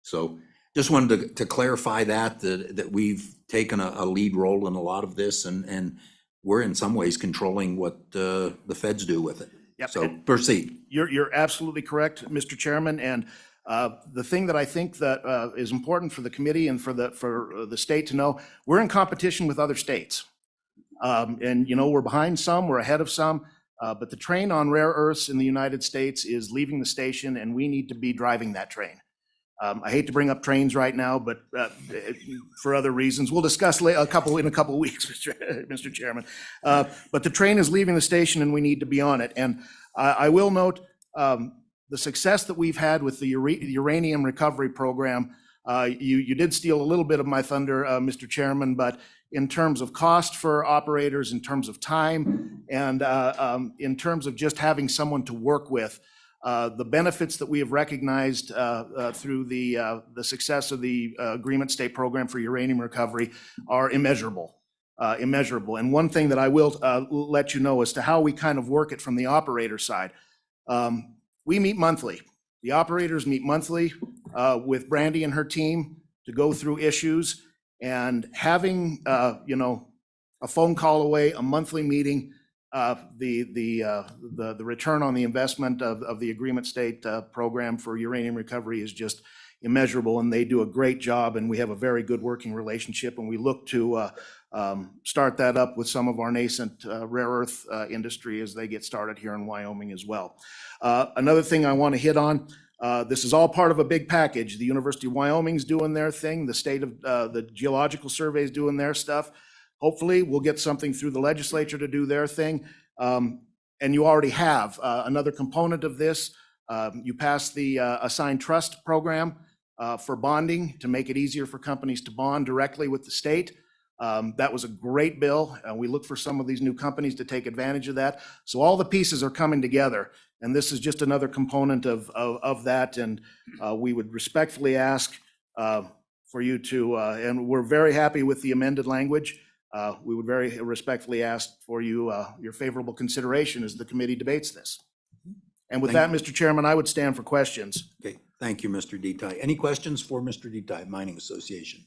So just wanted to clarify that we've taken a lead role in a lot of this, and we're in some ways controlling what the feds do with it. Yep. So proceed. You're absolutely correct, Mr. Chairman, and the thing that I think that is important for the committee and for the state to know, we're in competition with other states. And, you know, we're behind some, we're ahead of some, but the train on rare earths in the United States is leaving the station, and we need to be driving that train. I hate to bring up trains right now, but for other reasons, we'll discuss in a couple of weeks, Mr. Chairman. But the train is leaving the station, and we need to be on it. And I will note the success that we've had with the uranium recovery program. You did steal a little bit of my thunder, Mr. Chairman, but in terms of cost for operators, in terms of time, and in terms of just having someone to work with, the benefits that we have recognized through the success of the Agreement State Program for Uranium Recovery are immeasurable. And one thing that I will let you know as to how we kind of work it from the operator side. We meet monthly. The operators meet monthly with Brandy and her team to go through issues, and having you know, a phone call away, a monthly meeting, the return on the investment of the Agreement State program for uranium recovery is just immeasurable, and they do a great job, and we have a very good working relationship, and we look to start that up with some of our nascent rare earth industry as they get started here in Wyoming as well. Another thing I want to hit on, this is all part of a big package. The University of Wyoming's doing their thing. The state of the Geological Survey is doing their stuff. Hopefully, we'll get something through the legislature to do their thing. And you already have another component of this. You passed the assigned trust program for bonding to make it easier for companies to bond directly with the state. That was a great bill. We look for some of these new companies to take advantage of that. So all the pieces are coming together, and this is just another component of that. And we would respectfully ask for you to, and we're very happy with the amended language. We would very respectfully ask for you your favorable consideration as the committee debates this. And with that, Mr. Chairman, I would stand for questions. Okay, thank you, Mr. Detai. Any questions for Mr. Detai, Mining Association?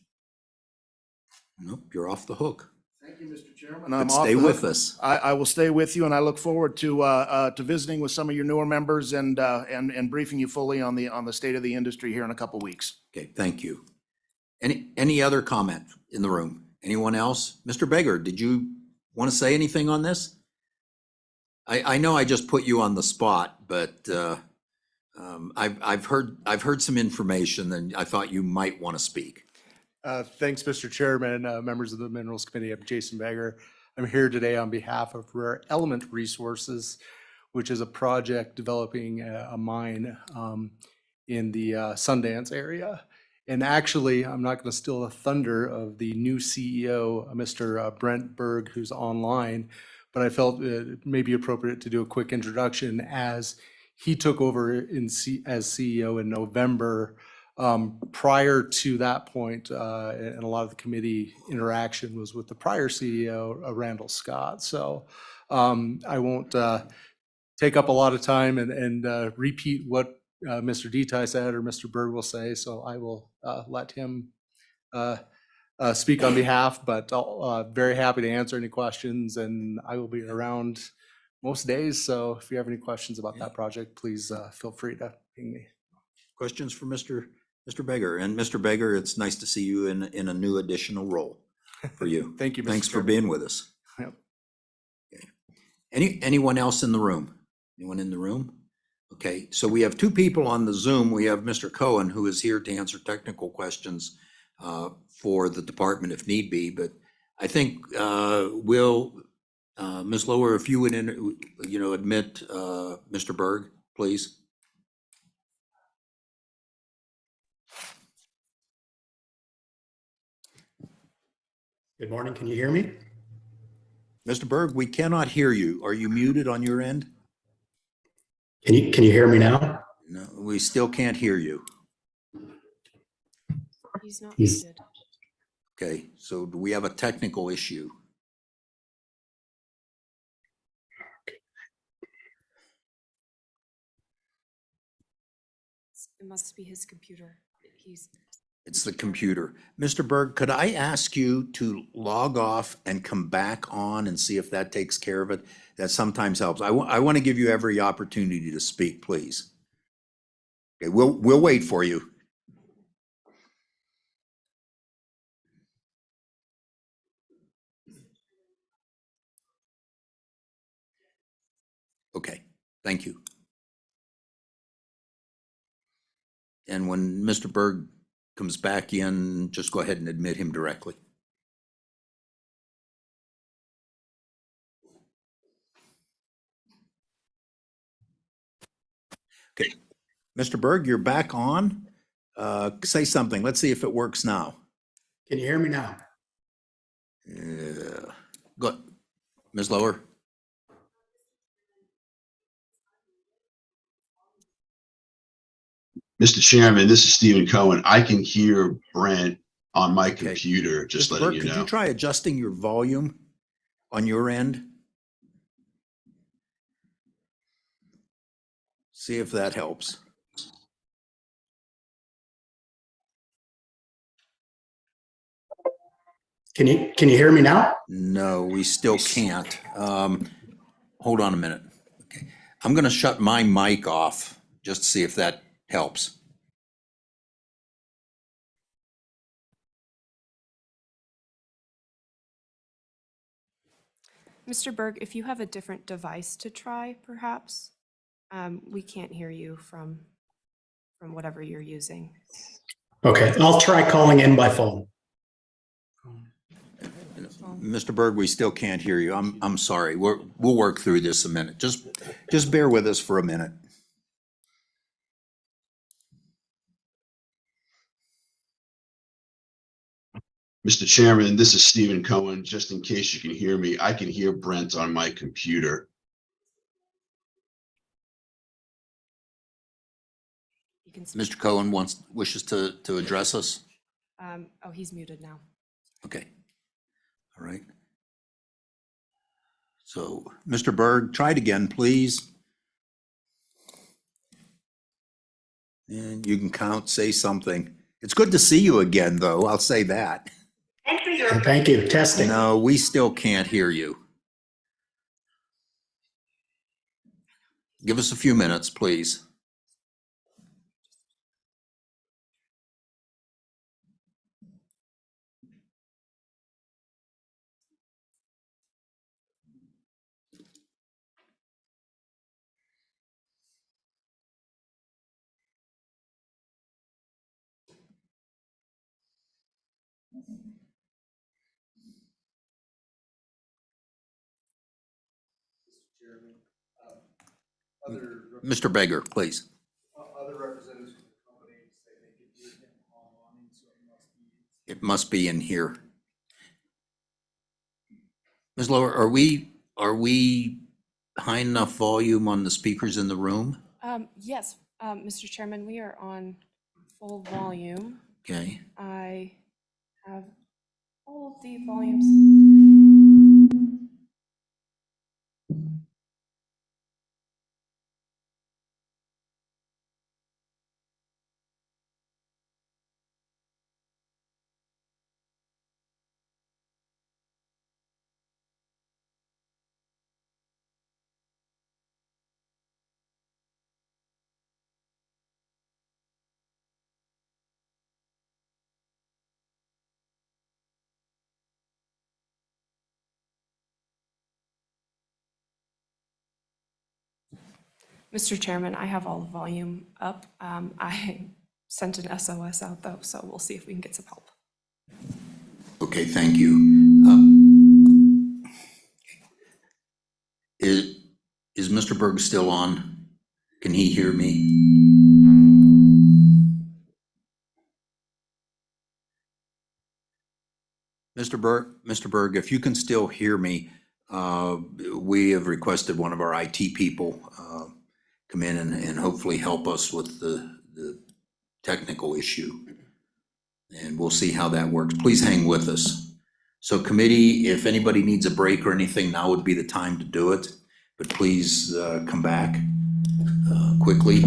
Nope, you're off the hook. Thank you, Mr. Chairman. But stay with us. I will stay with you, and I look forward to visiting with some of your newer members and briefing you fully on the state of the industry here in a couple weeks. Okay, thank you. Any other comment in the room? Anyone else? Mr. Beggar, did you want to say anything on this? I know I just put you on the spot, but I've heard some information, and I thought you might want to speak. Thanks, Mr. Chairman, members of the Minerals Committee. I'm Jason Beggar. I'm here today on behalf of Rare Element Resources, which is a project developing a mine in the Sundance area. And actually, I'm not going to steal the thunder of the new CEO, Mr. Brent Berg, who's online, but I felt it may be appropriate to do a quick introduction as he took over as CEO in November. Prior to that point, and a lot of the committee interaction was with the prior CEO, Randall Scott. So I won't take up a lot of time and repeat what Mr. Detai said or Mr. Berg will say. So I will let him speak on behalf, but very happy to answer any questions, and I will be around most days. So if you have any questions about that project, please feel free to ping me. Questions for Mr. Beggar? And Mr. Beggar, it's nice to see you in a new additional role for you. Thank you, Mr. Thanks for Chairman. being with us. Yep. Okay. Anyone else in the room? Anyone in the room? Okay, so we have two people on the Zoom. We have Mr. Cohen, who is here to answer technical questions for the department if need be, but I think Ms. Lower, if you would, admit Mr. Berg, please. Good morning. Can you hear me? Mr. Berg, we cannot hear you. Are you muted on your end? Can you hear me now? No, we still can't hear you. He's not He's- muted. Okay, so do we have a technical issue? It must be his computer. He's It's the computer. Mr. Berg, could I ask you to log off and come back on and see if that takes care of it? That sometimes helps. I want to give you every opportunity to speak, please. Okay, we'll wait for you. Okay, thank you. And when Mr. Berg comes back in, just go ahead and admit him directly. Okay, Mr. Berg, you're back on. Say something. Let's see if it works now. Can you hear me now? Go, Ms. Lower. Mr. Chairman, this is Stephen Cohen. I can hear Brent on my Okay. computer, just Mr. letting Berg, you could you know. try adjusting your volume on your end? See if that helps. Can you hear me now? No, we still can't. Hold on a minute. Okay. I'm gonna shut my mic off just to see if that helps. Mr. Berg, if you have a different device to try, perhaps, we can't hear you from whatever you're using. Okay, I'll try calling in by phone. Mr. Berg, we still can't hear you. I'm sorry. We'll work through this a minute. Just bear with us for a minute. Mr. Chairman, this is Stephen Cohen. Just in case you can hear me, I can hear Brent on my computer. You can speak. Mr. Cohen wishes to address us. Oh, he's muted now. Okay. All right. So, Mr. Berg, try it again, please. And you can count, say something. It's good to see you again, though. I'll say that. Thank you. Testing. No, we still can't hear you. Give us a few minutes, please. Mr. Beggar, please. Other representatives from the company say they could hear him online, so it It must be in here. Ms. Lower, are we high enough volume on the speakers in the room? Yes, Mr. Chairman, we are on full volume. Okay. I have all of the volumes. Mr. Chairman, I have all the volume up. I sent an SOS out though, so we'll see if we can get some help. Okay, thank you. Is Mr. Berg still on? Can he hear me? Mr. Berg, if you can still hear me, we have requested one of our IT people come in and hopefully help us with the technical issue. And we'll see how that works. Please hang with us. So committee, if anybody needs a break or anything, now would be the time to do it. But please come back quickly.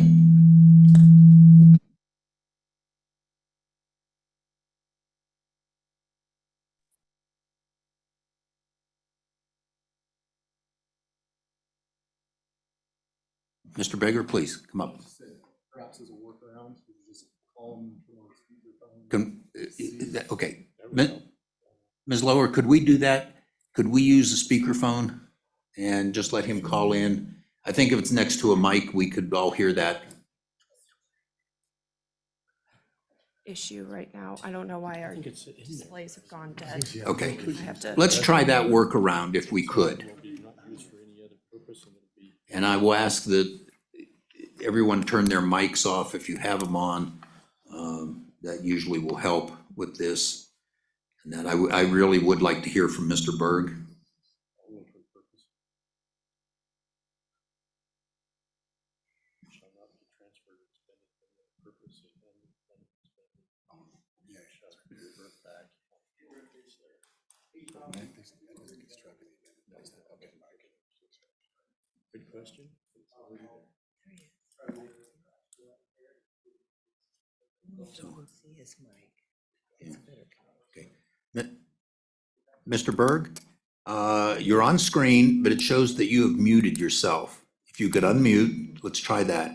Mr. Beggar, please, come up. Perhaps as a workaround, just call them on speakerphone. Okay. Ms. Lower, could we do that? Could we use the speakerphone and just let him call in? I think if it's next to a mic, we could all hear that. Issue right now. I don't know why our displays have gone dead. Okay. I have to. Let's try that workaround if we could. And I will ask that everyone turn their mics off if you have them on. That usually will help with this. And that I really would like to hear from Mr. Berg. Good question. Okay. Mr. Berg, you're on screen, but it shows that you have muted yourself. If you could unmute, let's try that.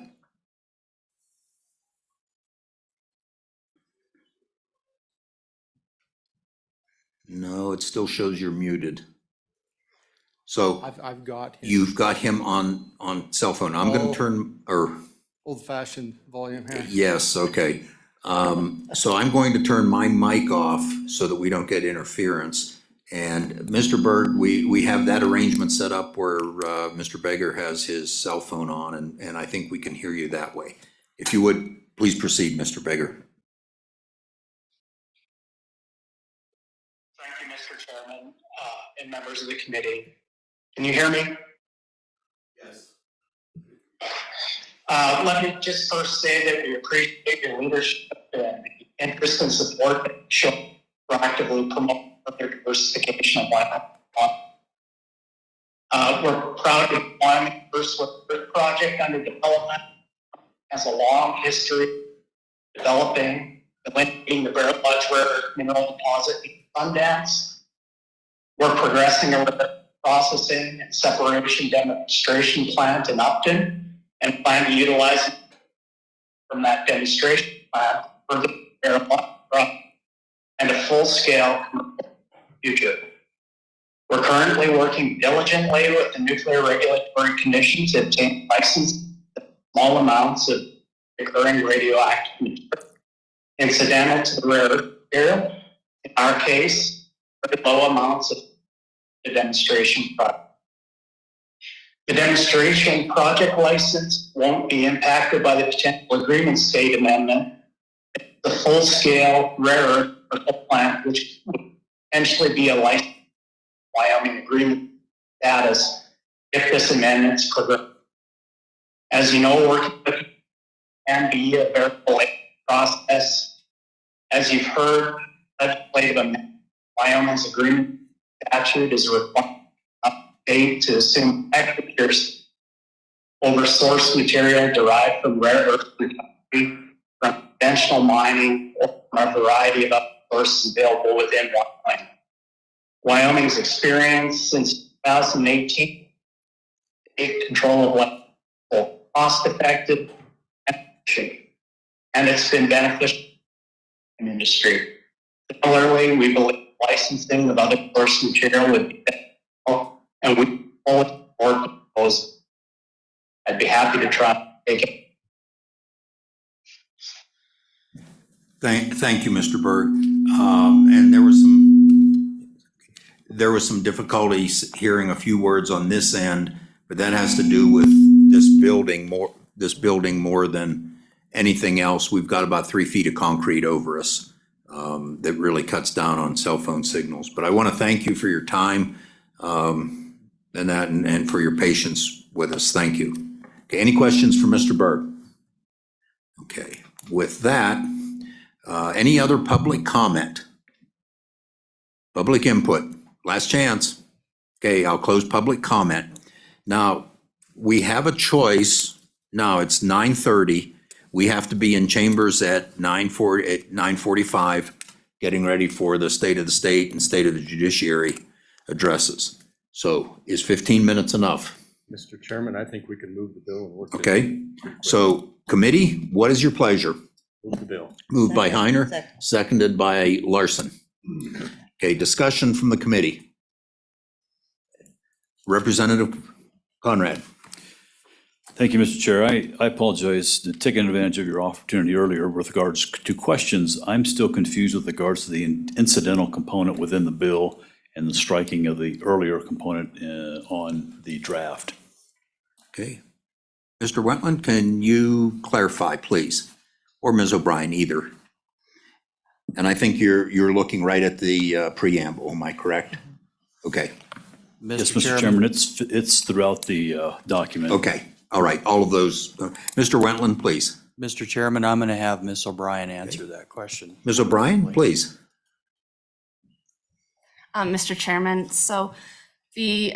No, it still shows you're muted. So I've got him. you've got him on cell phone. I'm gonna Oh. turn, or, Old-fashioned volume here. yes, okay. So I'm going to turn my mic off so that we don't get interference. And Mr. Berg, we have that arrangement set up where Mr. Beggar has his cell phone on, and I think we can hear you that way. If you would, please proceed, Mr. Beggar. Thank you, Mr. Chairman, and members of the committee. Can you hear me? Yes. Let me just first say that we appreciate your leadership and interest and support that you show proactively promote further diversification of Wyoming. We're proud of Wyoming First Earth project under development. Has a long history of developing, delineating the Bear Lodge rare earth mineral deposit in Sundance. We're progressing a processing and separation demonstration plant in Upton and plan to utilize it from that demonstration plant for the Bear Lodge and a full-scale future. We're currently working diligently with the Nuclear Regulatory Commission to obtain license small amounts of occurring radioactive material incidental to the rare earth material. In our case, very low amounts of the demonstration project. The demonstration project license won't be impacted by the potential agreement state amendment. The full-scale rare earth plant, which would potentially be a licensed Wyoming agreement status if this amendment's progressed. As you know, working with can be a variable process. As you've heard, legislative amendment, Wyoming's agreement statute is a requirement state to assume accuracy over source material derived from rare earth recovery, from conventional mining, or from a variety of other sources available within Wyoming. Wyoming's experience since 2018 take control of what is cost-effective and efficient, and it's been beneficial in industry. Similarly, we believe licensing of other source material would be beneficial, and we fully support the proposal. I'd be happy to try to take it. Thank you, Mr. Berg. And there was some difficulties hearing a few words on this end, but that has to do with this building more than anything else. We've got about 3 feet of concrete over us that really cuts down on cell phone signals. But I want to thank you for your time and for your patience with us. Thank you. Okay, any questions for Mr. Berg? Okay, with that, any other public comment? Public input, last chance. Okay, I'll close public comment. Now, we have a choice. Now, it's 9:30. We have to be in chambers at 9:45, getting ready for the State of the State and State of the Judiciary addresses. So is 15 minutes enough? Mr. Chairman, I think we can move the bill and work. it Okay, so committee, what is your pleasure? Move the bill. Moved by Heiner, seconded by Larson. Okay, discussion from the committee. Representative Conrad. Thank you, Mr. Chair. I apologize to taking advantage of your opportunity earlier with regards to questions. I'm still confused with regards to the incidental component within the bill and the striking of the earlier component on the draft. Okay. Mr. Wetland, can you clarify, please? Or Ms. O'Brien, either. And I think you're looking right at the preamble, am I correct? Okay, Yes, Mr. Chairman, it's throughout the document. okay, all right, all of those. Mr. Wetland, please. Mr. Chairman, I'm going to have Ms. O'Brien answer that question. Ms. O'Brien, please. Mr. Chairman, so the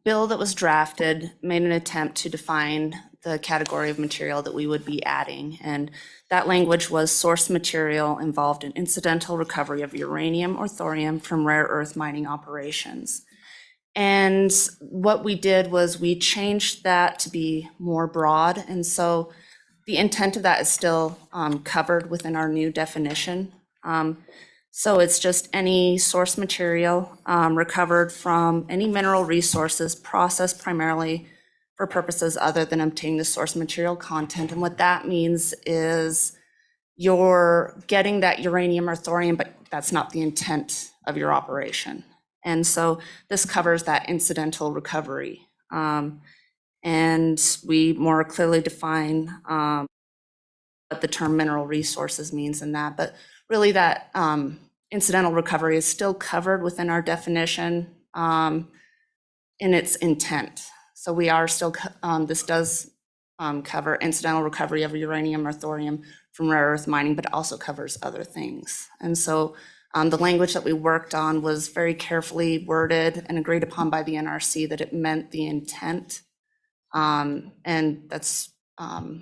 bill that was drafted made an attempt to define the category of material that we would be adding. And that language was source material involved in incidental recovery of uranium or thorium from rare earth mining operations. And what we did was we changed that to be more broad. And so the intent of that is still covered within our new definition. So it's just any source material recovered from any mineral resources processed primarily for purposes other than obtaining the source material content. And what that means is you're getting that uranium or thorium, but that's not the intent of your operation. And so this covers that incidental recovery. And we more clearly define what the term mineral resources means in that. But really that incidental recovery is still covered within our definition in its intent. So we are still, this does cover incidental recovery of uranium or thorium from rare earth mining, but it also covers other things. And so the language that we worked on was very carefully worded and agreed upon by the NRC that it meant the intent. And that's kind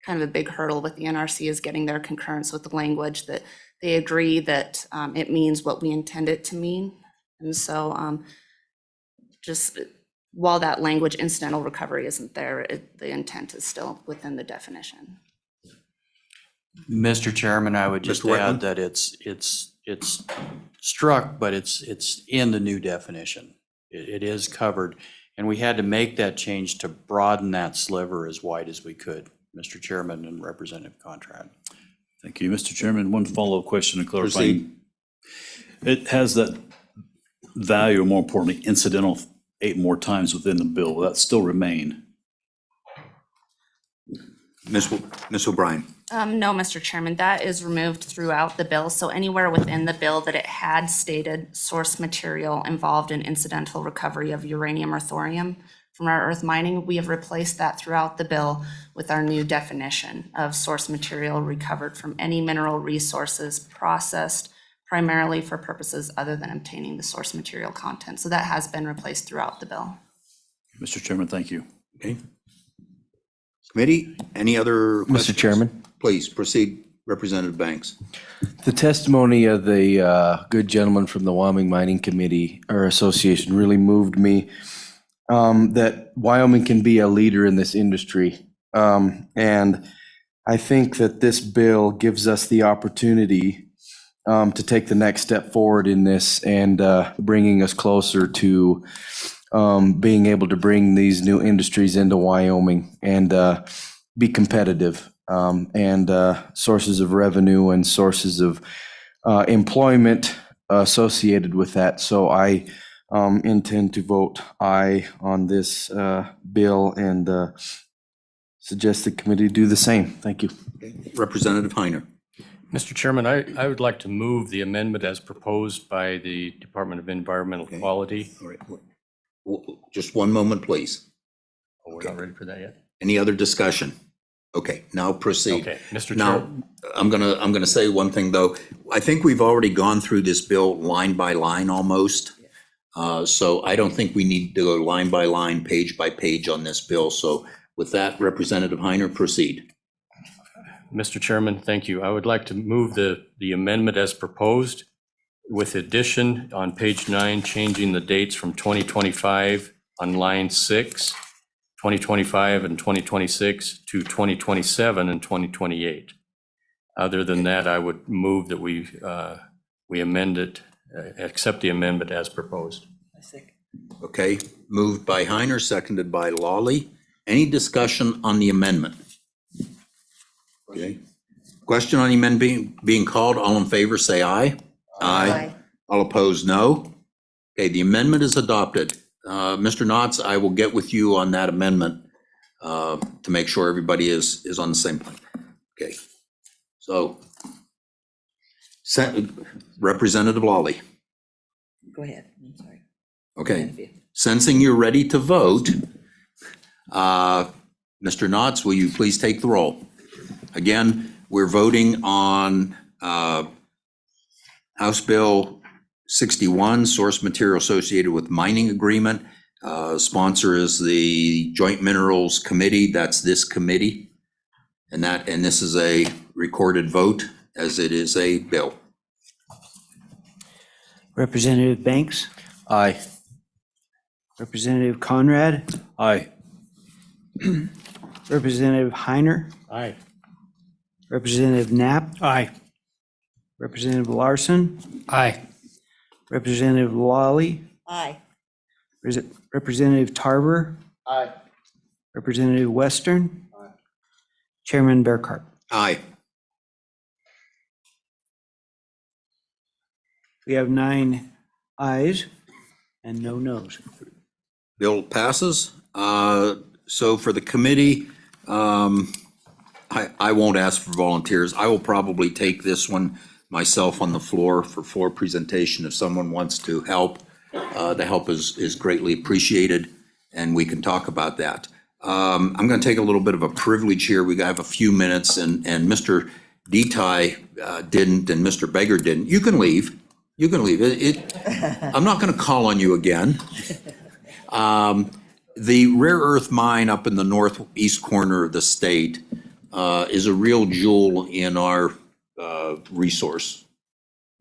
of a big hurdle with the NRC is getting their concurrence with the language that they agree that it means what we intend it to mean. And so just while that language incidental recovery isn't there, the intent is still within the definition. Mr. Chairman, I would just Mr. add Wetland? that it's struck, but it's in the new definition. It is covered, and we had to make that change to broaden that sliver as wide as we could, Mr. Chairman and Representative Conrad. Thank you, Mr. Chairman. One follow-up question to clarify. It has that value, or more importantly, incidental 8 more times within the bill. Will that still remain? Ms. O'Brien. No, Mr. Chairman, that is removed throughout the bill. So anywhere within the bill that it had stated source material involved in incidental recovery of uranium or thorium from rare earth mining, we have replaced that throughout the bill with our new definition of source material recovered from any mineral resources processed primarily for purposes other than obtaining the source material content. So that has been replaced throughout the bill. Mr. Chairman, thank you. Okay. Committee, any other questions? Mr. Chairman, Please proceed, Representative Banks. the testimony of the good gentleman from the Wyoming Mining Committee or Association really moved me, that Wyoming can be a leader in this industry. And I think that this bill gives us the opportunity to take the next step forward in this and bringing us closer to being able to bring these new industries into Wyoming and be competitive, and sources of revenue and sources of employment associated with that. So I intend to vote aye on this bill and suggest the committee do the same. Thank you. Representative Heiner. Mr. Chairman, I would like to move the amendment as proposed by the Department of Environmental Quality. All right. Just one moment, please. Oh, we're not ready for that yet? Any other discussion? Okay, now proceed. Okay, Mr. Now, Chair. I'm gonna say one thing, though. I think we've already gone through this bill line by line almost. So I don't think we need to go line by line, page by page on this bill. So with that, Representative Heiner, proceed. Mr. Chairman, thank you. I would like to move the amendment as proposed with addition on page 9, changing the dates from 2025 on line 6, 2025 and 2026 to 2027 and 2028. Other than that, I would move that we amend it, accept the amendment as proposed. Okay, moved by Heiner, seconded by Lawley. Any discussion on the amendment? Okay. Question on the amendment being called. All in favor, say aye. Aye. All opposed, no. Okay, the amendment is adopted. Mr. Knotts, I will get with you on that amendment to make sure everybody is on the same plan. Okay. So, Representative Lawley. Go ahead, I'm sorry. Okay, sensing you're ready to vote, Mr. Knotts, will you please take the roll? Again, we're voting on House Bill 61, source material associated with mining agreement. Sponsor is the Joint Minerals Committee, that's this committee. And this is a recorded vote as it is a bill. Representative Banks, Aye. Representative Conrad, Aye. Representative Heiner, Aye. Representative Knapp, Aye. Representative Larson, Aye. Representative Lawley, Aye. Representative Tarver, Aye. Representative Western, Chairman Bearcart. Aye. We have 9 ayes and no noes. Bill passes. So for the committee, I won't ask for volunteers. I will probably take this one myself on the floor for floor presentation. If someone wants to help, the help is greatly appreciated, and we can talk about that. I'm going to take a little bit of a privilege here. We have a few minutes, and Mr. Detai didn't, and Mr. Beggar didn't. You can leave. You can leave. I'm not going to call on you again. The rare earth mine up in the northeast corner of the state is a real jewel in our resource.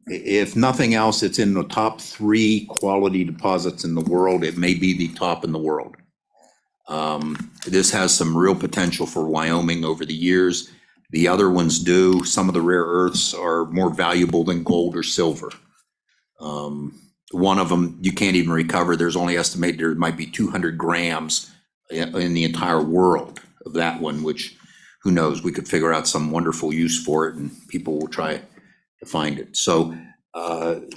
If nothing else, it's in the top 3 quality deposits in the world. It may be the top in the world. This has some real potential for Wyoming over the years. The other ones do. Some of the rare earths are more valuable than gold or silver. One of them you can't even recover. There's only estimated there might be 200 grams in the entire world of that one, which who knows, we could figure out some wonderful use for it and people will try to find it. So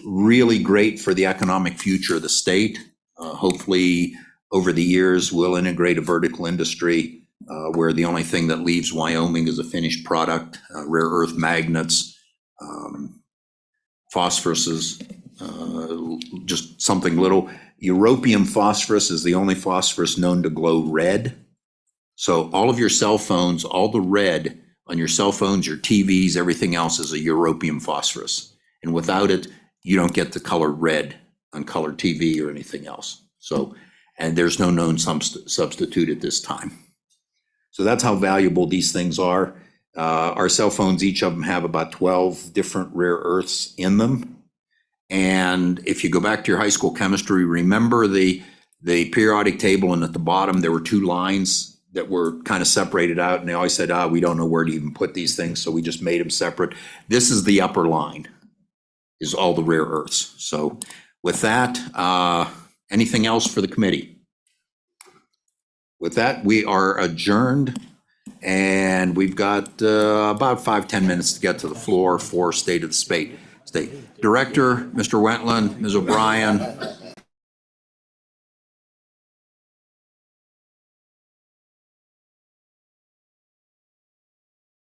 really great for the economic future of the state. Hopefully over the years, we'll integrate a vertical industry where the only thing that leaves Wyoming is a finished product, rare earth magnets, phosphoruses, just something little. Europium phosphorus is the only phosphorus known to glow red. So all of your cell phones, all the red on your cell phones, your TVs, everything else is a europium phosphorus. And without it, you don't get the color red on color TV or anything else. So, and there's no known substitute at this time. So that's how valuable these things are. Our cell phones, each of them have about 12 different rare earths in them. And if you go back to your high school chemistry, remember the periodic table, and at the bottom, there were 2 lines that were kind of separated out, and they always said, we don't know where to even put these things, so we just made them separate. This is the upper line, is all the rare earths. So with that, anything else for the committee? With that, we are adjourned, and we've got about 5-10 minutes to get to the floor for State of the State. Director, Mr. Wentland, Ms. O'Brien,